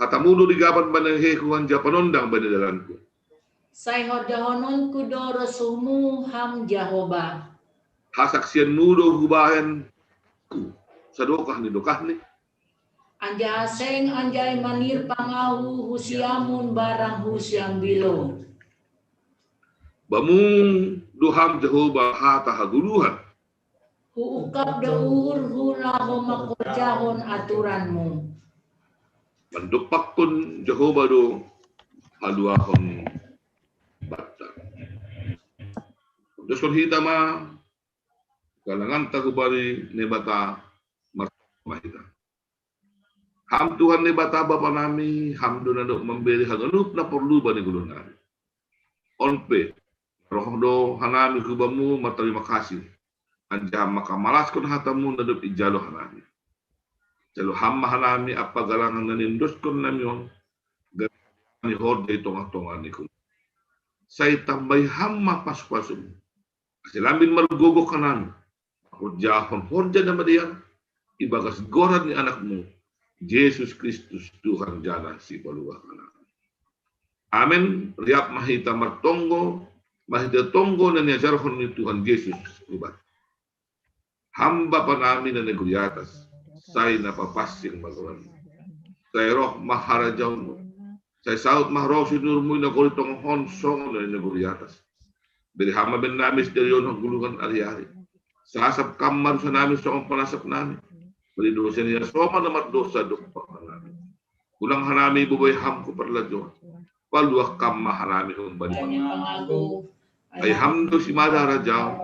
Hatamudo di gaban banahe kuan Japanondang banidalan ko. Say hodahonon kudoro sumu ham Jehovah. Hasaksian nudo hubahan ku. Sadokah ni dokah ni. Anjaseng anjay manir pangahu husiamun barang husiang bilo. Bamung duham Jehovah hata haguluhan. Huukap daur hulaho makurjahon aturanmu. Mandupakun Jehovah do haluahon bata. Doson hita ma kalangan tagubari ni bata mahita. Ham Tuhan ni bata bapa nami, ham do na do memberi haganup na perlu bani gulun nami. Onpe, roh do hanami kubamu terima kasih. Anja makamalas kon hatamu na do ijalo hanami. Jalo hamma hanami apa galangan nanindos kon nami on. Gani horde tonga-tonga ni kun. Saya tambay hamma pas-pasum. Silamin margogo kanan. Horjahon horja na madiyan. Ibagas goran ni anakmu. Yesus Kristus Tuhan jana si baluah kanan. Amin. Riap mahita martonggo. Mahita tonggo na niajarhon ni Tuhan Yesus. Ubat. Hamba pa namin na negeri atas. Saya napapasing magawan. Saya roh maharajaw mo. Saya saut mahroh sinurmoy na kulitong honsong na negeri atas. Beri hama ben namin sa yon ang gulungan ari-ari. Sasap kamar sa namin sa kong panasap namin. Beri dosa niya soma na matdosa dukpa ka namin. Kulang hanami buboy ham ko parladyo. Paluak kamma hanami kong balipan. Ay hamdo si Mada Rajaw.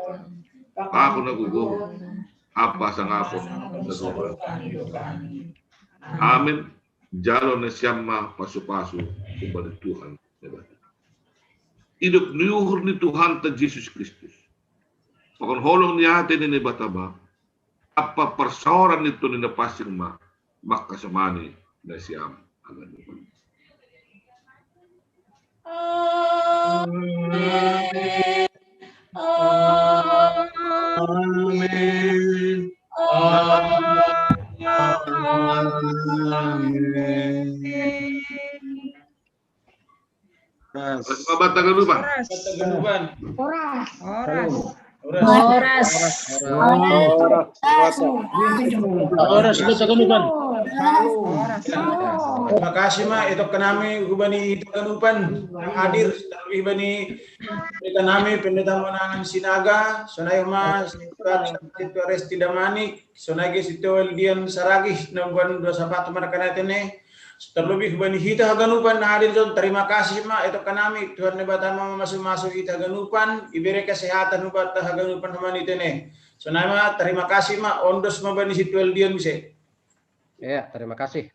Ako nagugo. Apa sa ngapo. Amin. Jalo na siyama pasu-pasu kepada Tuhan. Hidup niuhur ni Tuhan ta Jesus Kristus. Pakon holong niya atin ni bataba. Apa persoalan itu ni napasing ma makasamani na siyam. Amen. Amen. Bataganuban. Terima kasih ma itu kanami ubani itu kanupan hadir ibani kita nami pendeta menangan sinaga sonai ma itu resti damani sonai situ eldian saragih nambuan dosa patu markanatene terlebih ubani hita haganupan hadir John terima kasih ma itu kanami Tuhan nebatan mama masuk hita haganupan ibere kesehatan ubat haganupan hamani tene sonai ma terima kasih ma ondos mabani situ eldian bisa. Ya, terima kasih.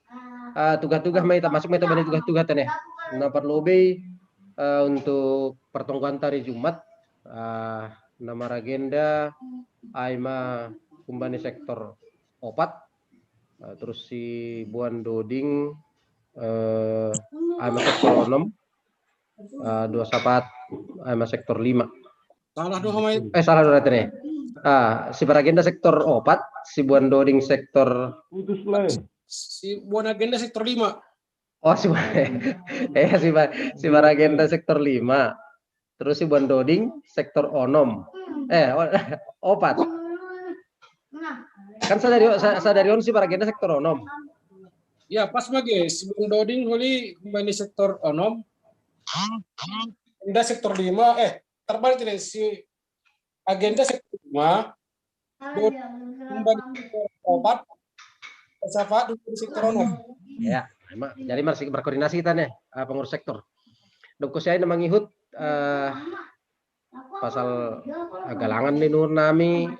Tugas-tugas maita masuk maita bani tugas-tugas tene. Na perlobe untuk pertemuan hari Jumat nama agenda aima kumbani sektor opat terus si Buan Doding aima sektor 6 2 aima sektor 5. Salah dong mai. Salah dong tene. Si Baragenda sektor 4, si Buan Doding sektor si Buan Agenda sektor 5. Oh, si Baragenda sektor 5. Terus si Buan Doding sektor 6. 4. Kan sadarion si Baragenda sektor 6. Ya, pas mage sebelum doding holi kembali sektor onom. Agenda sektor 5 terbalik ini si agenda sektor 5 kembali sektor 4 Safa di sektor onom. Ya, jadi masih berkoordinasi kita nih pengurus sektor. Doko saya mengihut pasal galangan di nur nami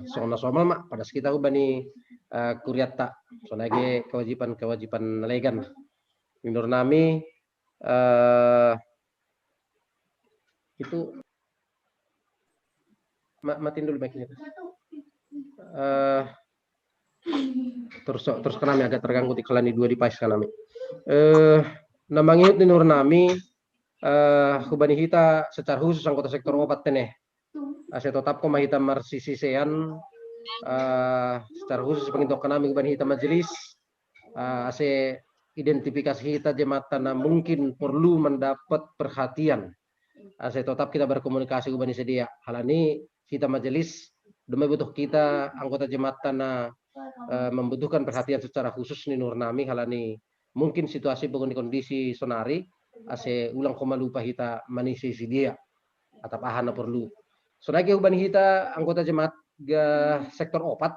soma mak pada sekitar bani kuriat tak sonage kewajiban legan minur nami itu matiin dulu mic-nya. Terus kami agak terganggu di kelani dua di pas kami. Namanya minur nami hubani hita secara khusus anggota sektor obat teneh. Ase tetap koma hita marsisisean secara khusus pengintok kami hubani hita majelis ase identifikasi hita jematan mungkin perlu mendapat perhatian. Ase tetap kita berkomunikasi hubani sedia. Hal ini kita majelis demi butuh kita anggota jematan membutuhkan perhatian secara khusus nih nur nami hal ini mungkin situasi kondisi sonari ase ulang koma lupa hita manisi si dia atau ahana perlu. Sonagi hubani hita anggota jemaat sektor opat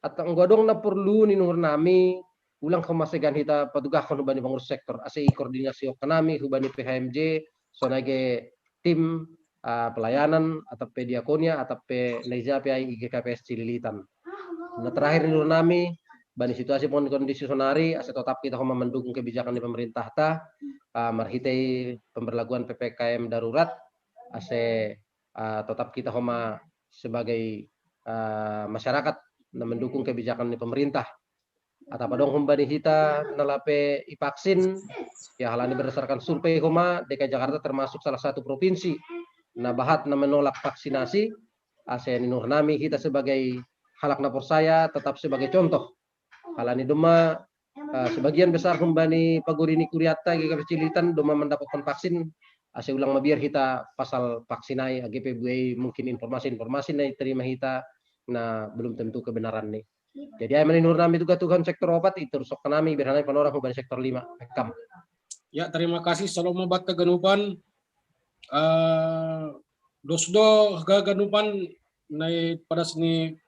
atau nggodong na perlu ni nur nami ulang koma segan hita petugas hubani pengurus sektor ase koordinasi okanami hubani PHMJ sonagi tim pelayanan atau diakonia atau Neza PI IGKPS Cililitan. Nah terakhir nur nami bani situasi kondisi sonari ase tetap kita homa mendukung kebijakan di pemerintah marhitei pemberlakuan PPKM darurat ase tetap kita homa sebagai masyarakat mendukung kebijakan di pemerintah atau padong humbani hita nalape ipaksin ya hal ini berdasarkan survei homa DKI Jakarta termasuk salah satu provinsi nah bahat menolak vaksinasi ase nur nami kita sebagai halak napor saya tetap sebagai contoh. Halani doma sebagian besar humbani pagurini kuriata GKP Cililitan doma mendapatkan vaksin ase ulang mabiar kita pasal vaksinai AGPBI mungkin informasi na terima hita nah belum tentu kebenaran nih. Jadi ayam nur nami tugas sektor obat itu sok nami berhanai panorang humbani sektor 5 Ekam. Ya terima kasih salam obat keganupan dosdo gaganupan naik pada sini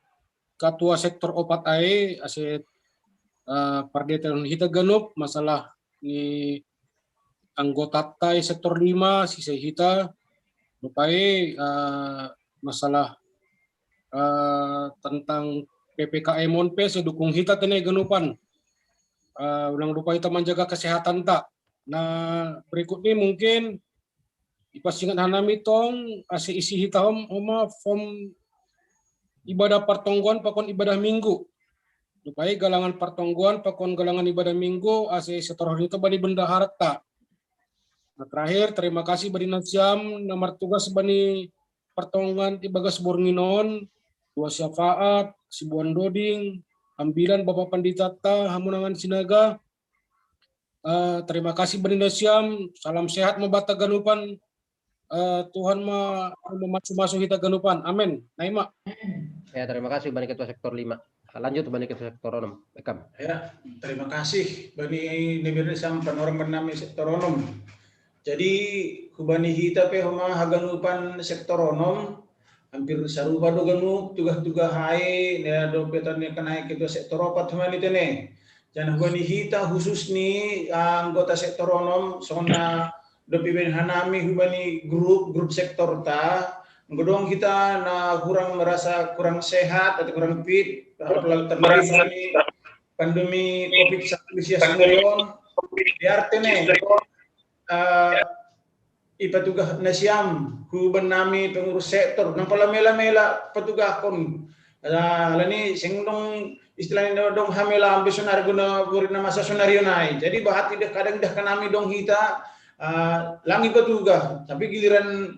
ketua sektor opat AE ase pardeten hita ganup masalah ni anggota tai sektor 5 sisa hita lupai masalah tentang PPKM monpe sedukung hita tene ganupan ulang lupa hita menjaga kesehatan tak. Nah berikut ini mungkin ipasingan hanami tong ase isi hita homa form ibadah pertongguan pakon ibadah minggu. Lupai galangan pertongguan pakon galangan ibadah minggu ase setor itu bani benda harta. Nah, terakhir terima kasih bani nasiam nomor tugas bani pertongguan ibagas bornginon dua syafaat sibuan doding ambilan Bapak Pandita hamunangan sinaga. Terima kasih bani nasiam salam sehat mabata ganupan. Tuhan memacu kita ganupan. Amin. Naima. Ya terima kasih bani ketua sektor 5. Lanjut bani ketua sektor 6. Ekam. Ya terima kasih bani nebir sam panorang bernama sektor 6. Jadi kubani hita pe homa haganupan sektor 6 hampir sarupa do ganup tugas hai ne do petan ne kanai ketua sektor 4 homa tene. Jangan hubani hita khusus ni anggota sektor 6 sona dopiben hanami hubani grup sektor ta nggodong kita na merasa kurang sehat atau kurang fit apalagi pandemi COVID-19 sekarang biar tene ipatugas nasiam huban nami pengurus sektor nampala mela petugas kon lani singdong istilahnya dong hamila ambil sonar guna burina masa sonario nai jadi bahat tidak kadang dah kanami dong hita langi petugas tapi giliran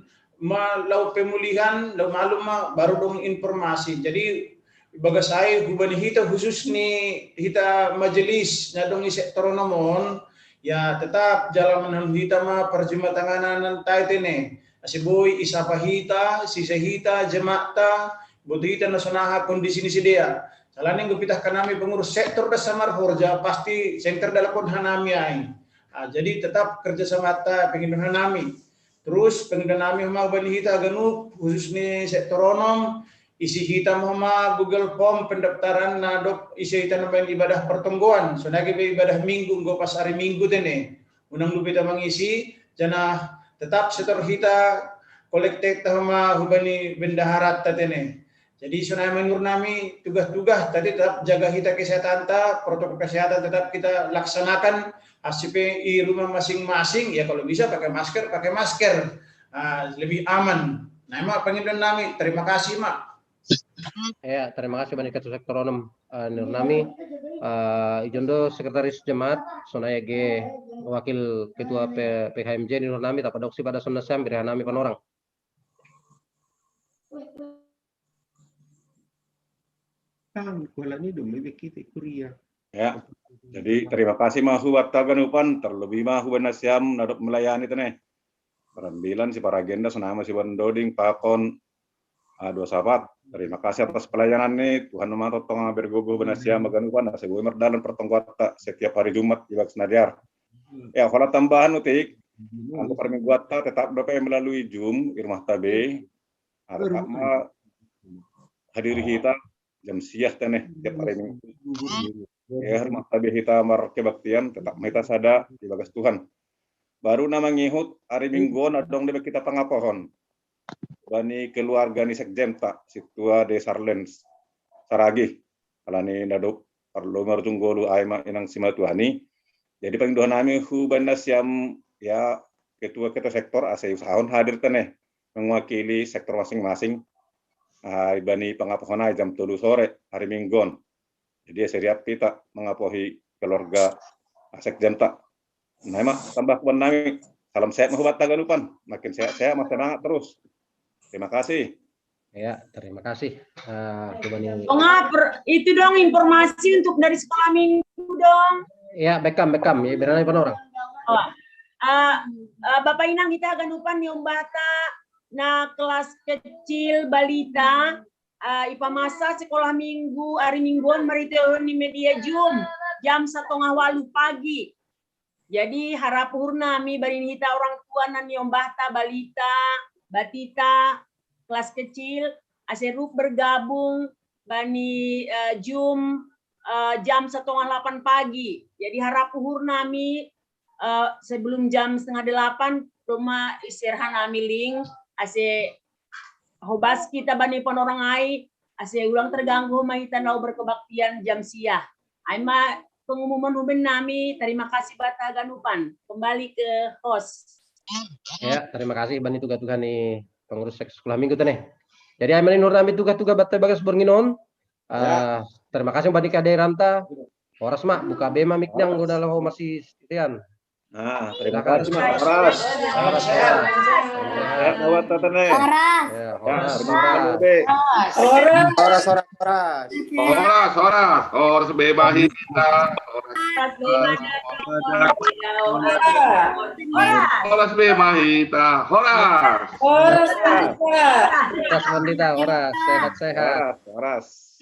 lau pemulihan lau malum baru dong informasi jadi bagas saya hubani hita khusus ni hita majelis nyadong sektor nomon ya tetap jalan menahan hita perjematanganan taitene asiboy isapa hita sisa hita jemaata butuh hita nasonaha kondisi ni dia Salaning gupitah kanami pengurus sektor Dasamar Horja pasti center dalakon hanami ai. Jadi tetap kerja sama ta pengen hanami. Terus pengen nami hama bani hita ganu khusus ni sektor onom isi hita hama Google Form pendaftaran nadok isi hita nambahin ibadah pertonggoan. So nagi ibadah minggu go pas hari minggu tene. Unang lupita mangisi jana tetap sektor hita kolektek hama hubani bendaharat tatene. Jadi sunai menurut nami tugas-tugas tadi tetap jaga hita kesehatan ta, protokol kesehatan tetap kita laksanakan di rumah masing-masing. Ya kalau bisa pakai masker, lebih aman. Nah, mak pengen nami, terima kasih mak. Ya, terima kasih banyak ketua sektor onom nur nami. Ijondo sekretaris jemaat, sonaya ge wakil ketua PHMJ nur nami tak padoksi pada sunna sam nami panorang. Ya, jadi terima kasih mahu Ganupan, terlebih mahu Banasiam nadok melayani teneh. Perambilan si para agenda senama si Bandoding Pakon dua sahabat. Terima kasih atas pelayanan nih. Tuhan memantau tong bergogo Banasiam Ganupan sebuah merdalan pertongkota setiap hari Jumat di Baks Nadiar. Ya, kalau tambahan utik untuk permingguata tetap dapat melalui Zoom Irmah Tabe. Tetap hadiri kita jam siah teneh tiap hari Minggu. Ya, Irmah Tabe kita mar kebaktian tetap kita sada di bagas Tuhan. Baru nama ngihut hari Minggu nadong debe kita pangapohon. Bani keluarga ni sekjemta situa de Sarlens Saragi. Alani nadok perlu martunggolu aima inang simatuani. Jadi pangduhan nami hu Banasiam ya ketua sektor asai usahon hadir teneh mewakili sektor masing-masing. Bani pangapohon jam 3 sore hari Minggon. Jadi seriap kita mengapohi keluarga sekjemta. Nah, emak tambah kuan nami. Salam sehat mahubat Ganupan. Makin sehat-sehat, makin semangat terus. Terima kasih. Ya, terima kasih. Itu dong informasi untuk dari sekolah minggu dong. Ya, bekam ya berani orang. Bapak Inang kita Ganupan Nyombata na kelas kecil balita IPA masa sekolah minggu hari mingguan mariteun di media Zoom jam 1.08 pagi. Jadi harap nami barin hita orang tua nani ombahta balita batita kelas kecil aseruk bergabung bani Zoom jam 7.30 pagi. Jadi harap nami sebelum jam 7:30 rumah istirhan nami link ase hobas kita bani penorang ai ase ulang terganggu mahita nau berkebaktian jam siah. Aima pengumuman uben nami, terima kasih Bata Ganupan. Kembali ke host. Ya, terima kasih bani tugas-tugas nih pengurus sekolah minggu teneh. Jadi aima nur nami tugas-tugas Bata bagas berginon. Terima kasih bani kadai ranta. Horas mak buka bema miknyang udah lo masih setian. Nah, terima kasih Mas Horas. Sehat buat teneh. Horas bebas kita. Horas bebas kita. Horas. Horas. Sehat-sehat. Horas.